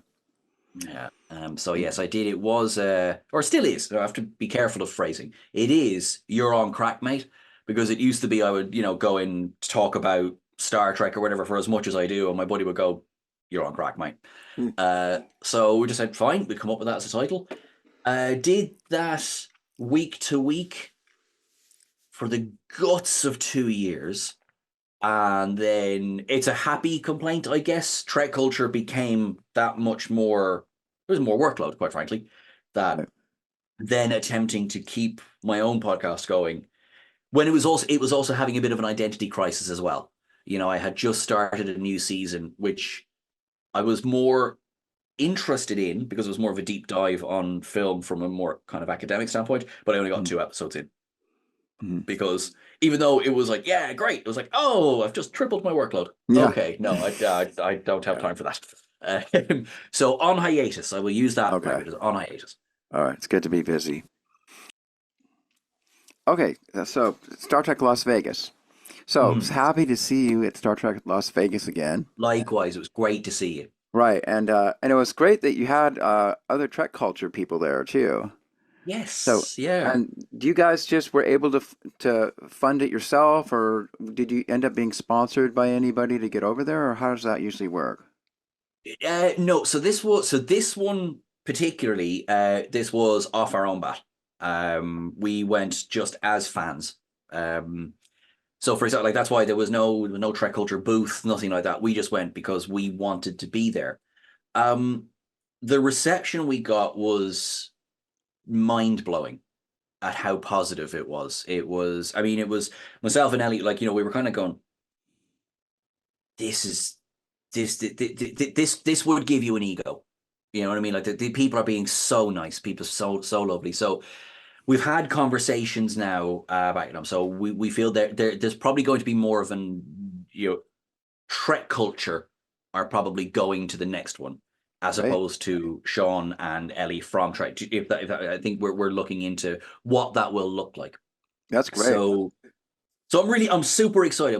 Yeah. So yes, I did. It was or still is. I have to be careful of phrasing. It is You're on Crack, mate, because it used to be I would, go and talk about Star Trek or whatever for as much as I do, and my buddy would go, You're on Crack, mate. Hmm. So we just said, fine, we come up with that as a title. Did that week to week for the guts of 2 years. And then it's a happy complaint, I guess. TrekCulture became that much more, there was more workload, quite frankly, that Right. then attempting to keep my own podcast going when it was also having a bit of an identity crisis as well. I had just started a new season, which I was more interested in because it was more of a deep dive on film from a more kind of academic standpoint, but I only got Mm-hmm. 2 episodes in Mm-hmm. because even though it was like, yeah, great, it was like, oh, I've just tripled my workload. Yeah. Okay, no, I don't have Yeah. time for that. So on hiatus, I will use that Okay. language, on hiatus. All right. It's good to be busy. Okay. So Star Trek Las Vegas. So Mhm. happy to see you at Star Trek Las Vegas again. Likewise, it was great to see you. Right. And it was great that you had other Trek culture people there too. So, Yes, yeah. and you guys just were able to fund it yourself, or did you end up being sponsored by anybody to get over there, or how does that usually work? No, so this one particularly, this was off our own bat. We went just as fans. Um, so for example, like that's why there was no Trek Culture booth, nothing like that. We just went because we wanted to be there. Um, the reception we got was mind blowing at how positive it was. I mean, it was myself and Ellie, like, we were kind of going, this is this would give you an ego. You know what I mean? Like the people are being so nice, people so lovely. So we've had conversations now about so we feel that there's probably going to be more of an Trek culture are probably going to the next one as Right. opposed to Sean and Ellie from Trek. If I think we're looking into what that will look like. That's great. So I'm super excited.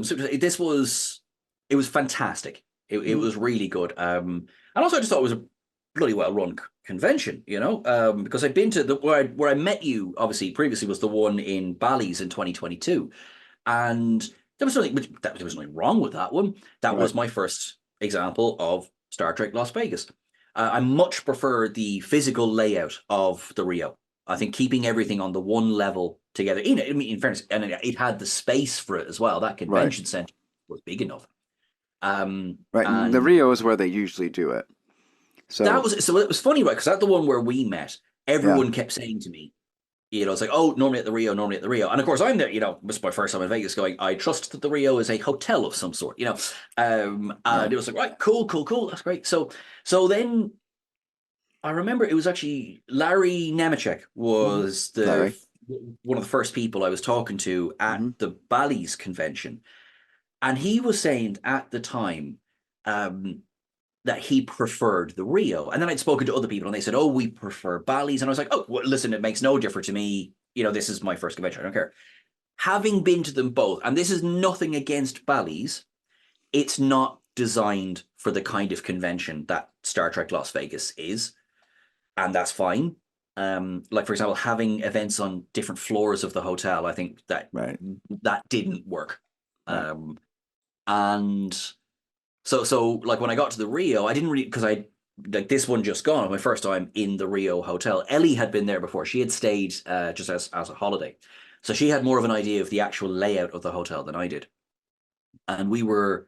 It was fantastic. It Mhm. was really good. And also I just thought it was a bloody well run convention, because I've been to the where I met you obviously previously was the one in Bally's in 2022, and there was nothing wrong with that one. That Right. was my first example of Star Trek Las Vegas. I much prefer the physical layout of the Rio. I think keeping everything on the one level together. I mean, in fairness, and it had the space for it as well. That Right. convention center was big enough. Right. And the And Rio is where they usually do it. So, it was funny, right? Because at the one where we met, yeah. everyone kept saying to me, it's like, oh, normally at the Rio, normally at the Rio. And of course, I'm there, this is my first time in Vegas going, I trust that the Rio is a hotel of some sort, and Right. it was like, right, cool, cool, cool. That's great. So then I remember it was actually Larry Nemechek Hmm. was Larry. one of the first people I was talking to at Hmm. the Bally's convention. And he was saying at the time, um, that he preferred the Rio. And then I'd spoken to other people and they said, oh, we prefer Bally's. And I was like, oh, well, listen, it makes no difference to me. This is my first convention. I don't care. Having been to them both, and this is nothing against Bally's, it's not designed for the kind of convention that Star Trek Las Vegas is. And that's fine. Like, for example, having events on different floors of the hotel, I think that Right. that didn't work. Right. Um, and so like when I got to the Rio, I didn't really because I like this one just gone. My first time in the Rio hotel. Ellie had been there before. She had stayed just as a holiday, so she had more of an idea of the actual layout of the hotel than I did. And we were,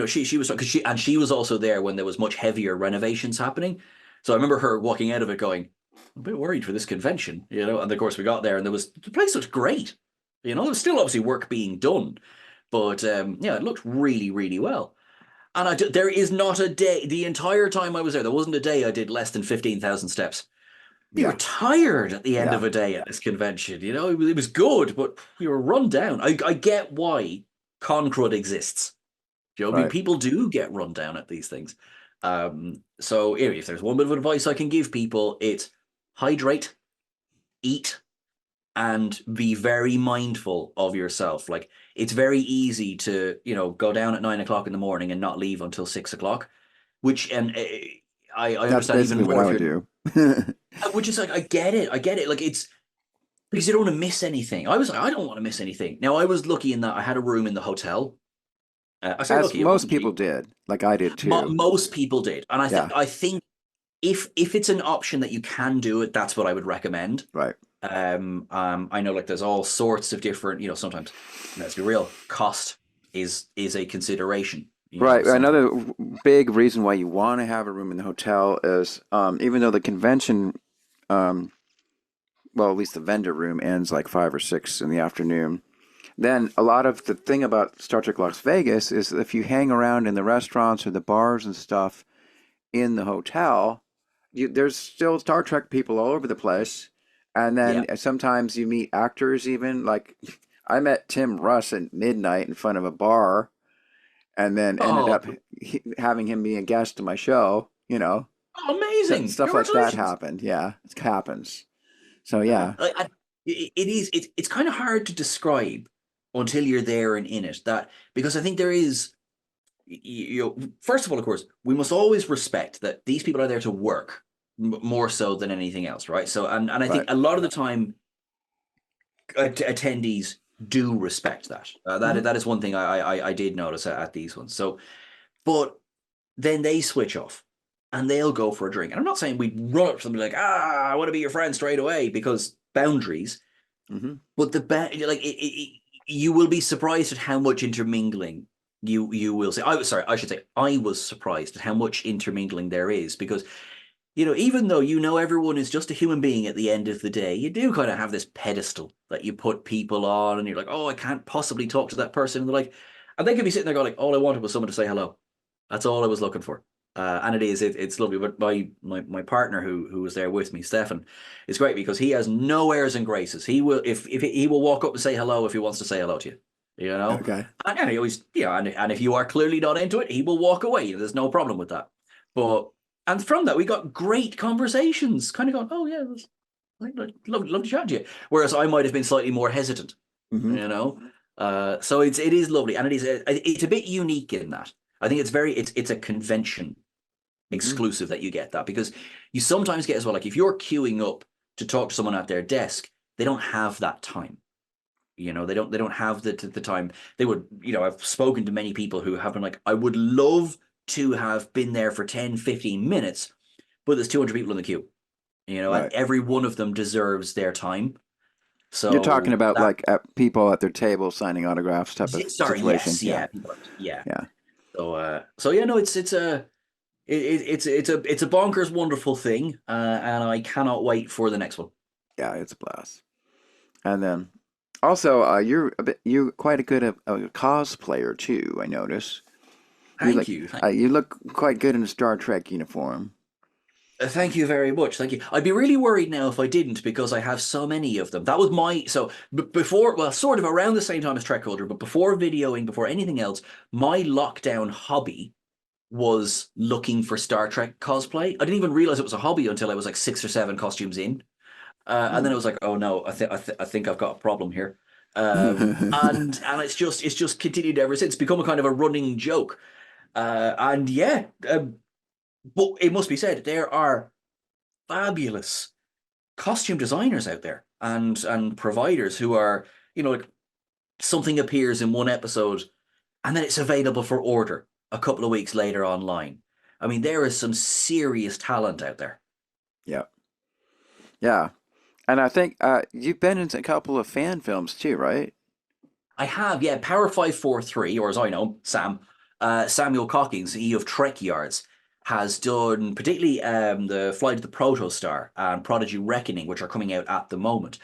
she was because she was also there when there was much heavier renovations happening. So I remember her walking out of it going, I'm a bit worried for this convention, And of course we got there and the place looked great. There's still obviously work being done, but yeah, it looked really, really well. And there is not a day, the entire time I was there wasn't a day I did less than 15,000 steps. We were Yeah. tired at the end Yeah. of a day at this convention. It was good, but we were run down. I get why Concrud exists. I mean, Right. people do get run down at these things. So if there's one bit of advice I can give people, it's hydrate, eat, and be very mindful of yourself. Like it's very easy to, go down at 9 o'clock in the morning and not leave until 6 o'clock, which, and I That's understand even basically what more I if would you're, do. which is like, I get it. I get it. Like it's because you don't want to miss anything. I was like, I don't want to miss anything. Now I was lucky in that I had a room in the hotel. I say As lucky, it most wasn't people cheap. did, like I did too. Most people did. And Yeah. I think if it's an option that you can do it, that's what I would recommend. Right. I know like there's all sorts of different, sometimes let's be real, cost. is a consideration. Right. Something. Another big reason why you want to have a room in the hotel is even though the convention, um, well, at least the vendor room ends like 5 or 6 in the afternoon. Then a lot of the thing about Star Trek Las Vegas is if you hang around in the restaurants or the bars and stuff in the hotel, there's still Star Trek people all over the place. And Yeah. then sometimes you meet actors even. Like I met Tim Russ at midnight in front of a bar and then ended Oh, up having him be a guest to my show, you know. amazing! Stuff like that Congratulations. happened. Yeah, it happens. So Yeah, yeah. it is. It's kind of hard to describe until you're there and in it. That because I think there is. First of all, of course, we must always respect that these people are there to work more so than anything else, right? So, and I think Right. a lot of the time, attendees do respect that. Hmm. That is one thing I did notice at these ones. So, but then they switch off and they'll go for a drink. And I'm not saying we run up to them like, I want to be your friend straight away because boundaries. Hmm. But you will be surprised at how much intermingling you will see. I should say I was surprised at how much intermingling there is because even though everyone is just a human being at the end of the day, you do kind of have this pedestal that you put people on, and you're like, oh, I can't possibly talk to that person. And they're like, and they could be sitting there going like, all I wanted was someone to say hello. That's all I was looking for. And it's lovely. But my partner who was there with me, Stefan, is great because he has no airs and graces. He will if he will walk up and say hello if he wants to say hello to you. You know, Okay. and he always and if you are clearly not into it, he will walk away. There's no problem with that. But and from that we got great conversations, kind of going, oh yeah, love to chat to you. Whereas I might have been slightly more hesitant, Hmm. you know. So it is lovely, and it's a bit unique in that. I think it's a convention Hmm. exclusive that you get that because you sometimes get as well like if you're queuing up to talk to someone at their desk, they don't have that time. They don't have the time. They would, I've spoken to many people who have been like, I would love to have been there for 10, 15 minutes, but there's 200 people in the queue, and Right. every one of them deserves their time. You're talking So about that like at people at their table signing autographs type of sorry, situation. yes, Yeah. yeah, yeah. Yeah. So yeah, no, it's a bonkers wonderful thing, and I cannot wait for the next one. Yeah. It's a blast. And then also, you're quite a good cosplayer too. I notice Thank you. you look quite good in a Star Trek uniform. Thank you very much. Thank you. I'd be really worried now if I didn't because I have so many of them. That was before, well, sort of around the same time as TrekCulture, but before videoing, before anything else, my lockdown hobby was looking for Star Trek cosplay. I didn't even realize it was a hobby until I was like 6 or 7 costumes in, and then Hmm. it was like, oh no, I think I've got a problem here. And it's just continued ever since, become a kind of a running joke. And yeah, but it must be said there are fabulous costume designers out there and providers who are like something appears in one episode and then it's available for order a couple of weeks later online. I mean, there is some serious talent out there. Yeah. Yeah. And I think you've been in a couple of fan films too, right? I have, yeah, Power 543, or as I know, Sam, Samuel Cockings, he of Trek Yards, has done particularly the Flight of the Protostar and Prodigy Reckoning, which are coming out at the moment.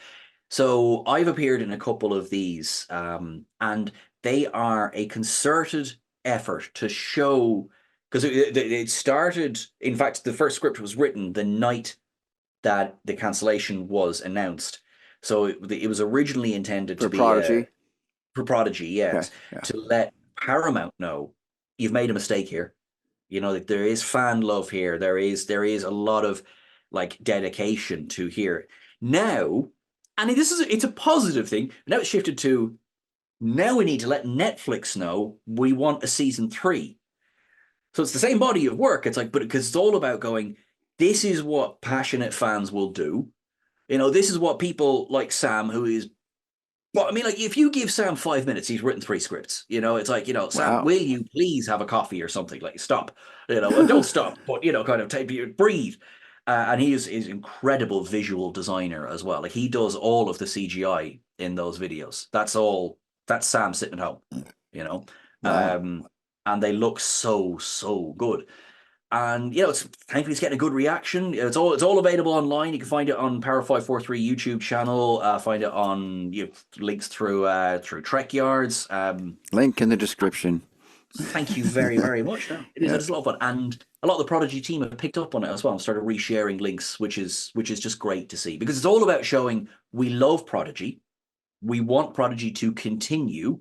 So I've appeared in a couple of these, and they are a concerted effort to show because it started. In fact, the first script was written the night that the cancellation was announced. So it was originally intended For to be a Prodigy. for Prodigy, Okay. yes, Yeah. to let Paramount know you've made a mistake here. That there is fan love here. There is a lot of like dedication to here now, and it's a positive thing. Now it's shifted to now we need to let Netflix know we want a season 3. So it's the same body of work. It's like, but because it's all about going. This is what passionate fans will do. This is what people like Sam, who is but I mean, like, if you give Sam 5 minutes, he's written 3 scripts. It's like, Sam, Wow. will you please have a coffee or something? Like, stop, don't stop, but kind of take breathe. And he is incredible visual designer as well. Like, he does all of the CGI in those videos. That's all. That's Sam sitting at home. You know. Wow. And they look so good. And thankfully it's getting a good reaction. It's all available online. You can find it on Power 543 YouTube channel. Find it on links through Trek Yards. Link in the description. Thank you very, very much. No, it is. Yeah. It's a lot of fun, and a lot of the Prodigy team have picked up on it as well and started resharing links, which is just great to see, because it's all about showing we love Prodigy, we want Prodigy to continue,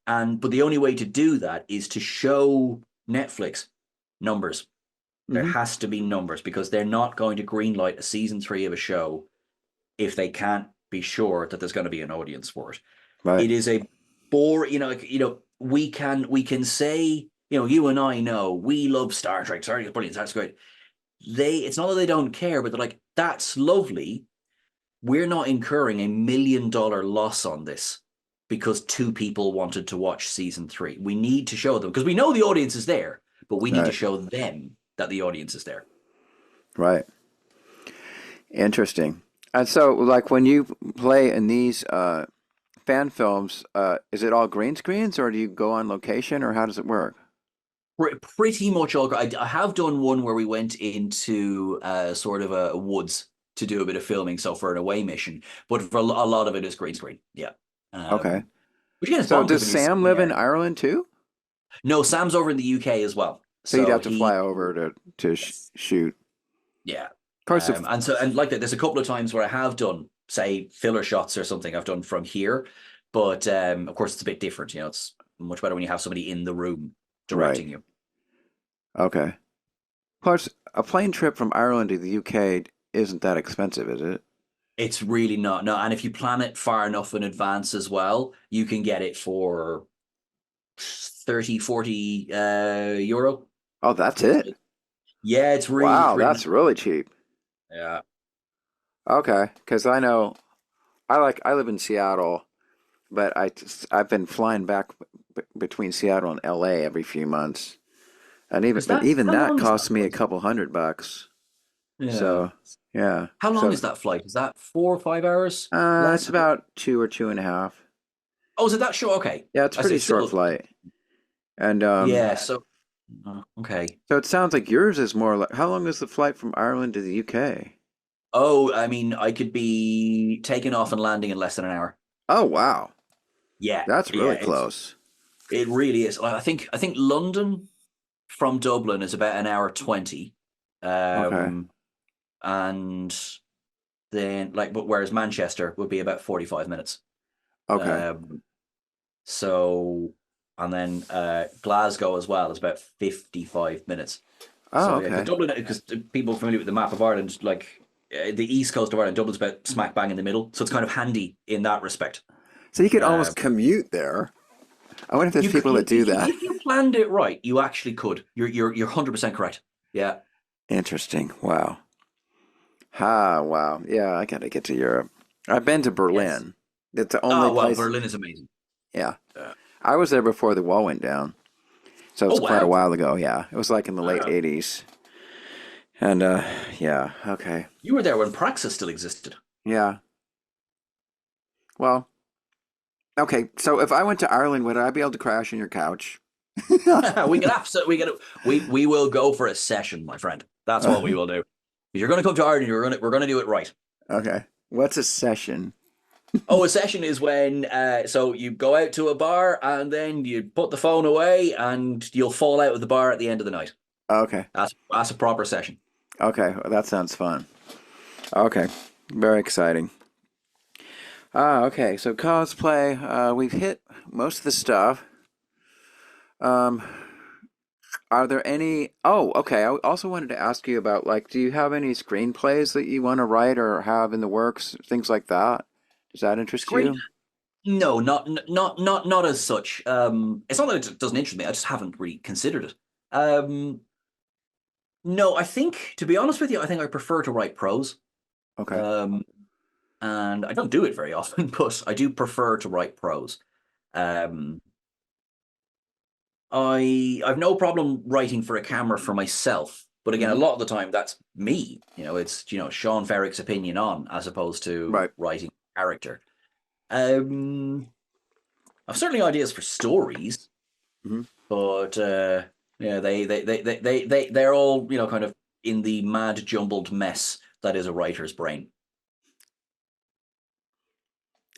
but the only way to do that is to show Netflix numbers. There has to be numbers, because they're not going to greenlight a season 3 of a show if they can't be sure that there's going to be an audience for it. Right. It is a bore, we can say, you and I know we love Star Trek. Star Trek is brilliant. That's great. It's not that they don't care, but they're like, that's lovely. We're not incurring $1 million loss on this because 2 people wanted to watch season 3. We need to show them, because we know the audience is there, but we need to show them that the audience is there. Right. Interesting. And so, like, when you play in these fan films, is it all green screens, or do you go on location, or how does it work? Pretty much all. I have done one where we went into sort of a woods to do a bit of filming, so for an away mission. But for a lot of it is green screen. Yeah. Okay. Which again is So fun, does Sam live in Ireland too? No, Sam's over in the UK as well. So you'd have to fly over to shoot. Yeah. Of course. And like that, there's a couple of times where I have done, say, filler shots or something I've done from here. But of course, it's a bit different. It's much better when you have somebody in the room directing you. Okay. Plus, a plane trip from Ireland to the UK isn't that expensive, is it? It's really not. No, and if you plan it far enough in advance as well, you can get it for 30, 40 euro. Oh, that's it? Yeah, it's really... Wow, that's really cheap. Yeah. Okay, because I know I live in Seattle, but I've been flying back between Seattle and LA every few months, and even that costs me a couple $100. Yeah. So yeah. How long is that flight? Is that 4 or 5 hours? It's about 2 or 2.5. Oh, is it that short? Okay. Yeah, it's a pretty short flight. And yeah. So okay. So it sounds like yours is more like, how long is the flight from Ireland to the UK? Oh, I mean, I could be taking off and landing in less than an hour. Oh, wow. Yeah. That's really close. It really is. I think London from Dublin is about an hour 20. Okay. And then but whereas Manchester would be about 45 minutes. Okay. So, and then Glasgow as well is about 55 minutes. Oh, so, okay. Yeah, Dublin, because people familiar with the map of Ireland, the east coast of Ireland, Dublin's about smack bang in the middle, so it's kind of handy in that respect. So you could almost commute there. I wonder if there's people that do that. If you planned it right, you actually could. You're 100% correct. Yeah. Interesting. Wow. Wow. Yeah, I gotta get to Europe. I've been to Berlin. Yes. It's the only place. Berlin is amazing. Yeah. I was there before the wall went down. So it was quite a while ago. Yeah. It was like in the late 80s. And yeah, okay. You were there when Praxis still existed. Yeah. Well, okay. So if I went to Ireland, would I be able to crash on your couch? we can absolutely we will go for a session, my friend. That's what we will do. If you're going to come to Ireland, we're going to do it right. Okay. What's a session? A session is when so you go out to a bar and then you put the phone away and you'll fall out of the bar at the end of the night. Okay. That's a proper session. Okay, well, that sounds fun. Okay, very exciting. Okay, so cosplay, we've hit most of the stuff. Are there any... Oh, okay, I also wanted to ask you about, do you have any screenplays that you want to write or have in the works, things like that? Does that interest you? No, not as such. It's not that it doesn't interest me, I just haven't really considered it. No, I think, to be honest with you, I think I prefer to write prose. Okay. And I don't do it very often, but I do prefer to write prose. I've no problem writing for a camera for myself, but again, a lot of the time that's me. It's Seán Ferrick's opinion on, as opposed to writing character. I've certainly ideas for stories. Hmm. But yeah, they're all, kind of in the mad jumbled mess that is a writer's brain.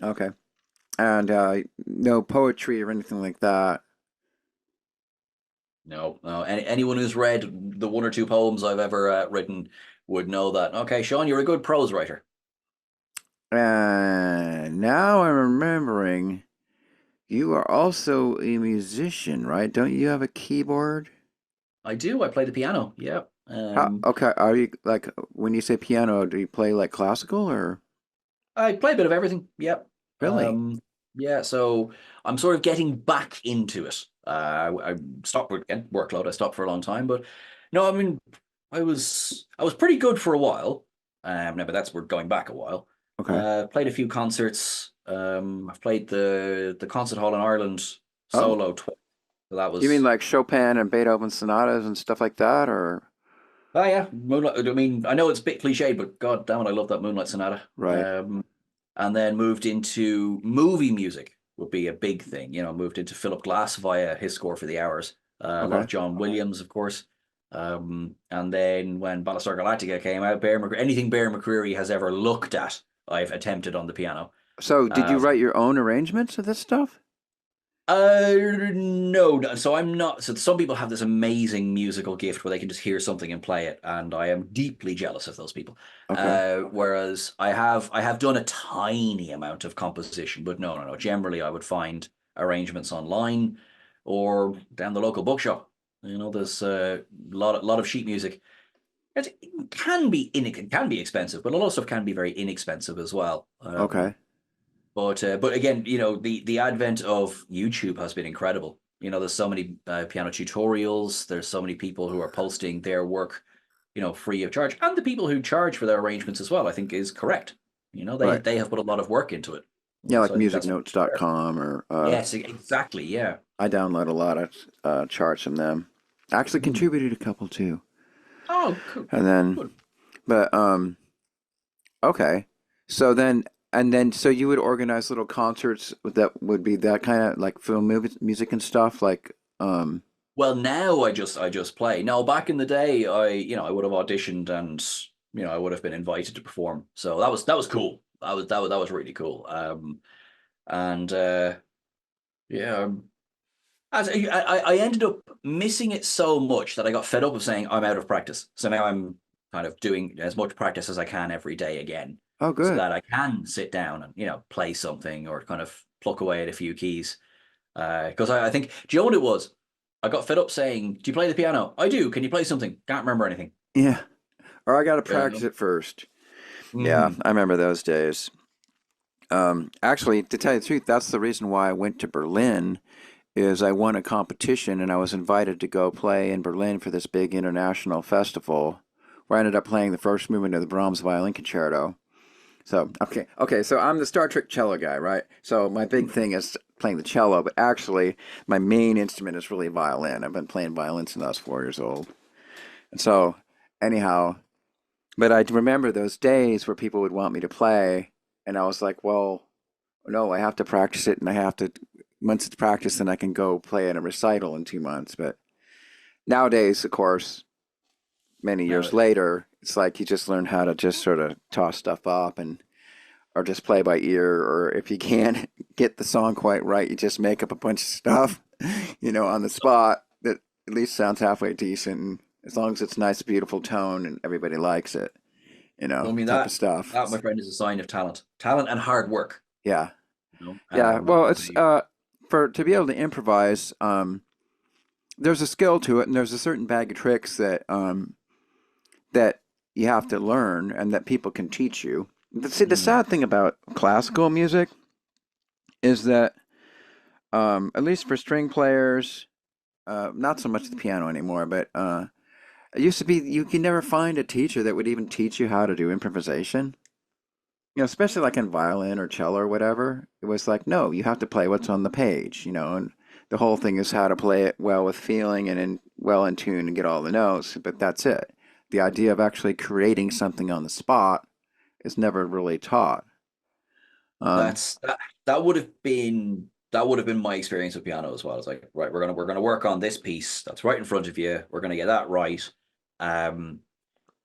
Okay. And no poetry or anything like that. No, no. Anyone who's read the one or two poems I've ever written would know that. Okay, Sean, you're a good prose writer. And now I'm remembering you are also a musician, right? Don't you have a keyboard? I do. I play the piano. Yeah. How, okay, are you like when you say piano, do you play like classical or I play a bit of everything. Yep. really? Yeah. So I'm sort of getting back into it. I stopped again workload. I stopped for a long time, but no, I mean, I was pretty good for a while. No, but we're going back a while. Okay. Played a few concerts. I've played the concert hall in Ireland Oh, solo twice. So that you mean was. like Chopin and Beethoven sonatas and stuff like that, or Oh yeah, Moonlight. I mean, I know it's a bit cliched, but God damn it, I love that Moonlight Sonata. right? And then moved into movie music would be a big thing. Moved into Philip Glass via his score for the hours. A lot of Okay, John Williams, of course. And then when Battlestar Galactica came out, anything Bear McCreary has ever looked at, I've attempted on the piano. so did you Uh, write your own arrangements of this stuff? no, no. So I'm not. So some people have this amazing musical gift where they can just hear something and play it, and I am deeply jealous of those people. Okay, Whereas I have done a tiny amount of composition, but no, no, no. Generally, I would find arrangements online or down the local bookshop. There's a lot of sheet music. It can be expensive, but a lot of stuff can be very inexpensive as well. okay, But again, the advent of YouTube has been incredible. There's so many piano tutorials. There's so many people who are posting their work, free of charge, and the people who charge for their arrangements as well. I think is correct. They right. they have put a lot of work into it. Yeah, like So I think that's fair. musicnotes.com or Yes, exactly. Yeah. I download a lot of charts from them. Actually Mhm. contributed a couple too. Oh, cool. And then Good. but okay. So then and then so you would organize little concerts that would be that kind of like film music and stuff like Well, now I just play. Now, back in the day, I would have auditioned and I would have been invited to perform. So that was cool. That was really cool. And yeah, as I ended up missing it so much that I got fed up of saying I'm out of practice. So now I'm kind of doing as much practice as I can every day again, oh so good. that I can sit down and play something or kind of pluck away at a few keys. Because I think, do you know what it was? I got fed up saying, "Do you play the piano?" I do. Can you play something? Can't remember anything. Yeah. Or I got to practice Um, it first. Yeah, mhm. I remember those days. Actually, to tell you the truth, that's the reason why I went to Berlin is I won a competition and I was invited to go play in Berlin for this big international festival where I ended up playing the first movement of the Brahms Violin Concerto. So, okay, so I'm the Star Trek cello guy, right? So my big thing is playing the cello, but actually my main instrument is really violin. I've been playing violin since I was 4 years old. And so, anyhow, but I remember those days where people would want me to play, and I was like, well, no, I have to practice it, and I have to, once it's practiced, then I can go play in a recital in 2 months. But nowadays, of course, many Now, years later, it's like you just learn how to just sort of toss stuff up and or just play by ear, or if you can't get the song quite right, you just make up a bunch of stuff, on the spot that at least sounds halfway decent. And as long as it's nice, beautiful tone and everybody likes it, well, I mean type of that stuff. that my friend is a sign of talent and hard work. Yeah. You know, Yeah. Well, it's I for to be able to improvise, there's a skill to it and there's a certain bag of tricks that you have to learn and that people can teach you. See, the mm, sad thing about classical music is that at least for string players, not so much the piano anymore, but it used to be you can never find a teacher that would even teach you how to do improvisation. Especially like in violin or cello or whatever. It was like, no, you have to play what's on the page, and the whole thing is how to play it well with feeling and well in tune and get all the notes, but that's it. The idea of actually creating something on the spot is never really taught. Um, that would have been. that would have been my experience with piano as well. It's like, right, we're gonna work on this piece that's right in front of you. We're gonna get that right. Um,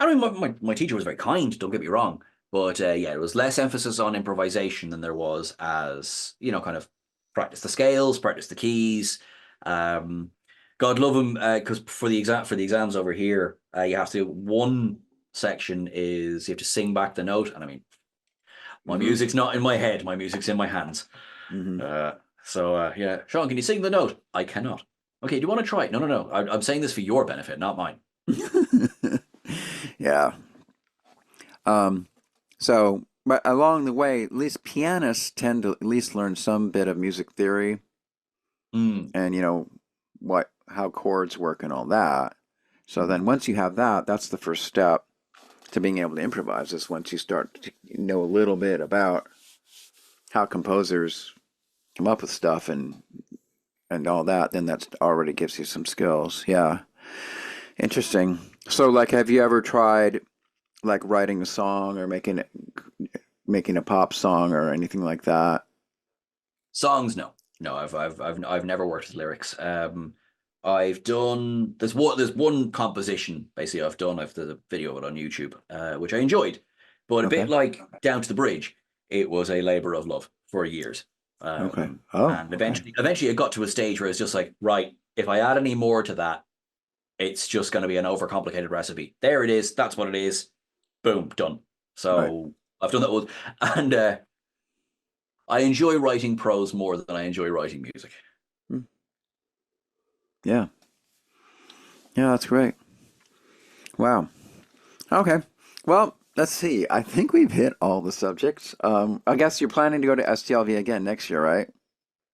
I mean, my teacher was very kind. Don't get me wrong, but yeah, it was less emphasis on improvisation than there was as kind of practice the scales, practice the keys. Um, God love him, because for the exams over here, you have to one section is you have to sing back the note, and I mean, my Mm-hmm. music's not in my head, my music's in my hands. Mm-hmm. Yeah, Sean, can you sing the note? I cannot. Okay, do you want to try it? No, no, no. I'm saying this for your benefit, not mine. Yeah. Um, but along the way, at least pianists tend to at least learn some bit of music theory Mm, and how chords work and all that. So then once you have that, that's the first step to being able to improvise is once you start to know a little bit about how composers come up with stuff and all that, then that already gives you some skills. Yeah. Interesting. So like have you ever tried like writing a song or making a pop song or anything like that? songs, no, no. I've never worked with lyrics. I've done there's one composition basically I've done. I've the video of it on YouTube, which I enjoyed, but a bit Okay. like Down to the Bridge, it was a labor of love for years. Okay. Oh, And okay. eventually it got to a stage where it's just like, right, if I add any more to that, it's just going to be an overcomplicated recipe. There it is. That's what it is. Boom, done. Right. So I've done that and I enjoy writing prose more than I enjoy writing music. Hmm. Yeah. Yeah, that's great. Wow. Okay. Well, let's see. I think we've hit all the subjects. I guess you're planning to go to STLV again next year, right?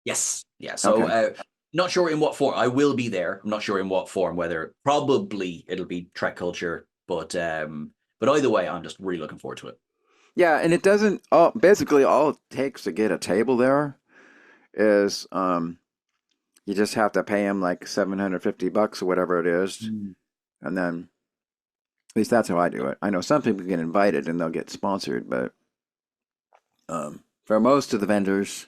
Yes, yeah. So Okay. not sure in what form. I will be there. I'm not sure in what form. Whether probably it'll be TrekCulture, but either way, I'm just really looking forward to it. Yeah, and it doesn't basically all it takes to get a table there is you just have to pay him like $750 or whatever it is, Mm. and then at least that's how I do it. I know some people get invited and they'll get sponsored, but for most of the vendors,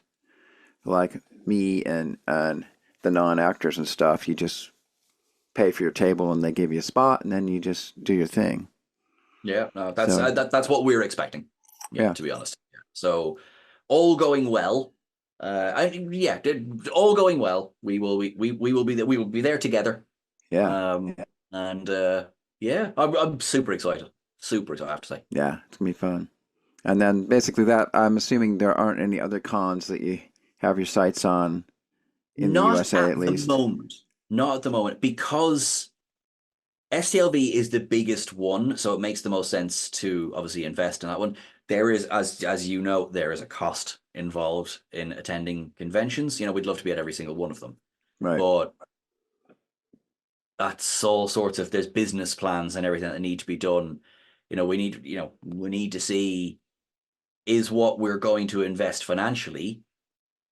like me and the non-actors and stuff, you just pay for your table and they give you a spot, and then you just do your thing. Yeah, no, So that's what we're expecting. Yeah, yeah, to be honest. Yeah. So all going well. Yeah, all going well. We will be there. We will be there together. yeah, Um, and yeah, I'm super excited. Super excited, I have to say. yeah, it's gonna be fun. And then basically that, I'm assuming there aren't any other cons that you have your sights on in the Not USA at at the least. moment. Not at the moment because STLV is the biggest one, so it makes the most sense to obviously invest in that one. There is, as you know, there is a cost involved in attending conventions. We'd love to be at every single one of them, Right. but that's all sorts of there's business plans and everything that need to be done. We need to see is what we're going to invest financially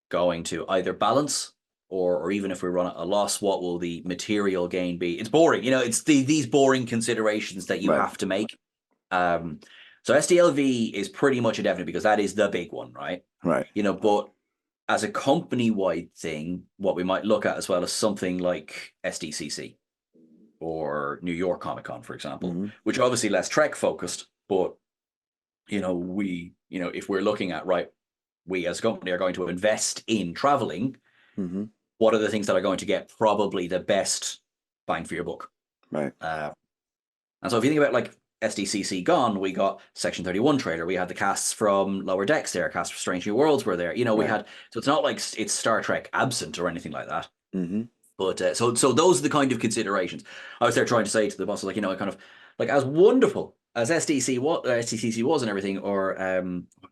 going to either balance or even if we run at a loss, what will the material gain be? It's boring, it's these boring considerations that you Right. have to make. Um, so SDLV is pretty much a definite because that is the big one, right? Right. But as a company-wide thing, what we might look at as well as something like SDCC or New York Comic Con, for example, Mm-hmm. which are obviously less Trek focused, but if we're looking at right, we as a company are going to invest in traveling. Mm-hmm. What are the things that are going to get probably the best bang for your buck? Right. And so if you think about like SDCC Gone, we got Section 31 trailer. We had the casts from Lower Decks there, casts from Strange New Worlds were there. We Right. had, so it's not like it's Star Trek absent or anything like that. Mm-hmm. But so those are the kind of considerations. I was there trying to say to the boss, like, kind of like as wonderful as SDCC was and everything, or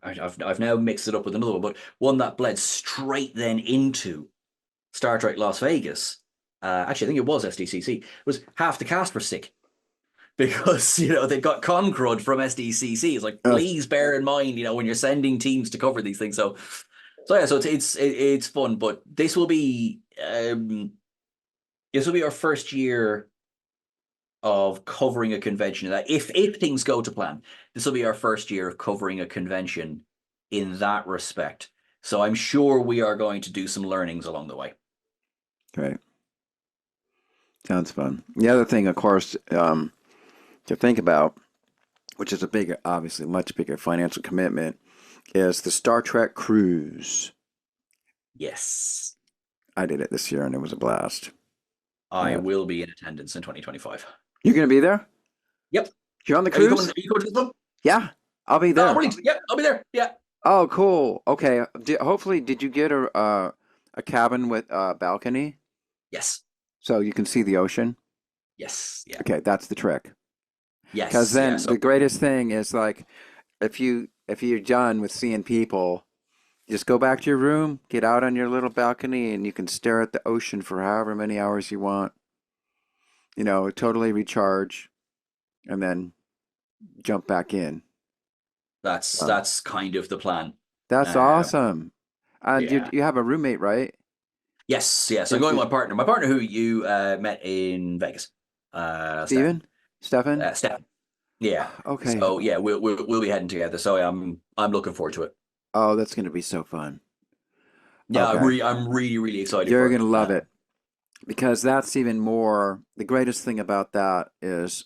I've now mixed it up with another one, but one that bled straight then into Star Trek Las Vegas. Actually, I think it was SDCC. Was half the cast were sick because they got con crud from SDCC. It's like Uh, please bear in mind, when you're sending teams to cover these things. So yeah, so it's fun, but this will be our first year of covering a convention. That if things go to plan, this will be our first year of covering a convention in that respect. So I'm sure we are going to do some learnings along the way. Great. Sounds fun. The other thing, of course, to think about, which is a bigger, obviously much bigger financial commitment, is the Star Trek cruise. Yes. I did it this year and it was a blast. I Yeah. will be in attendance in 2025. You're going to be there? Yep. You're on the Are you cruise? coming to the club? Yeah, I'll be Oh, there. brilliant. Yeah, I'll be there. Yeah. Oh, cool. Okay. Hopefully, did you get a cabin with a balcony Yes. so you can see the ocean? Yes. Yeah. Okay, that's the trick. Because Yes. then Yeah. So the greatest thing is like if you're done with seeing people, just go back to your room, get out on your little balcony, and you can stare at the ocean for however many hours you want. You know, totally recharge, and then jump back in. that's kind of the plan. That's Um, awesome. And yeah. you have a roommate, right? Yes. Yes. I'm Is, going is with my partner who you met in Vegas. Stefan. Steven? Stefan? Stefan. Yeah. Okay. So yeah, we'll be heading together. So I'm looking forward to it. Oh, that's gonna be so fun. Yeah, Okay. I'm really excited You're for it. gonna love it because that's even more. The greatest thing about that is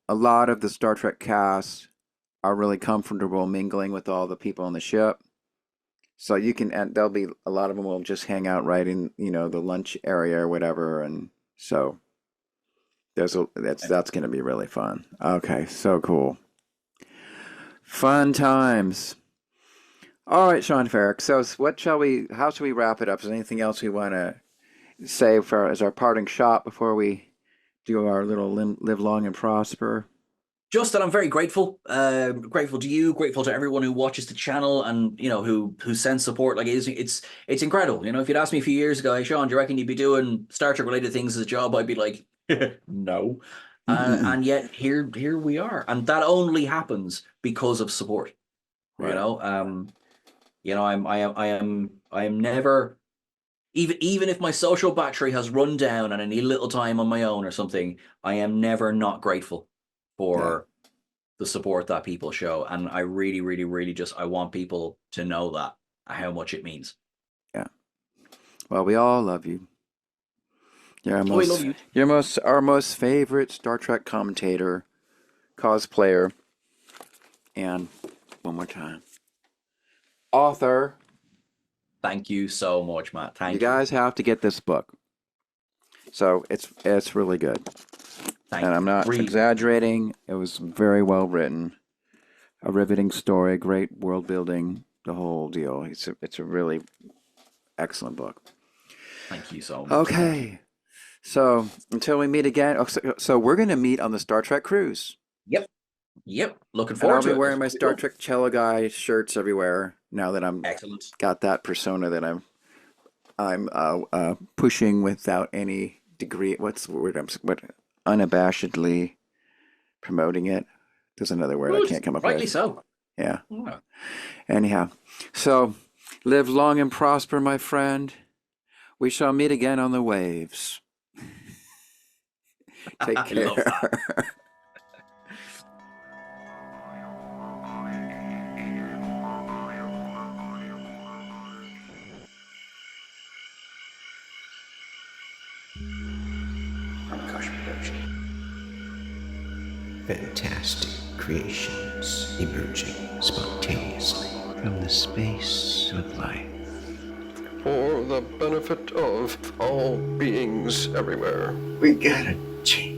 a lot of the Star Trek cast are really comfortable mingling with all the people on the ship. So you can, and there'll be a lot of them will just hang out right in, the lunch area or whatever, and so that's going to be really fun. Okay, so cool, fun times. All right, Sean Ferrick. So how shall we wrap it up? Is there anything else we want to say as our parting shot before we do our little live long and prosper? Just that I'm very grateful, grateful to you, grateful to everyone who watches the channel and who sends support. Like it's incredible. If you'd asked me a few years ago, hey, Sean, do you reckon you'd be doing Star Trek related things as a job? I'd be like, no. And yet here we are, and that only happens because of support. Right. I am never, even if my social battery has run down and I need a little time on my own or something, I am never not grateful for the support that people show. And I really I want people to know that, how much it means. Yeah. Well, we all love you. You're We love you. You're our most favorite Star Trek commentator, cosplayer, and one more time, author. Thank you so much, Matt. Thank you. You guys have to get this book. So it's really good. And I'm not exaggerating. It was very well written. A riveting story, great world building, the whole deal. It's a really excellent book. Thank you so much. Okay. So until we meet again, so we're going to meet on the Star Trek cruise. Yep. Looking forward to it. I'll be wearing my Star Trek cello guy shirts everywhere now that I'm excellent. Got that persona that I'm pushing without any degree. What's the word? What unabashedly promoting it. There's another word I can't come up with. Rightly so. Yeah. Anyhow, so live long and prosper, my friend. We shall meet again on the waves. Take care. Love that. Pranakasha production. Fantastic creations emerging spontaneously from the space of life. For the benefit of all beings everywhere. We gotta change.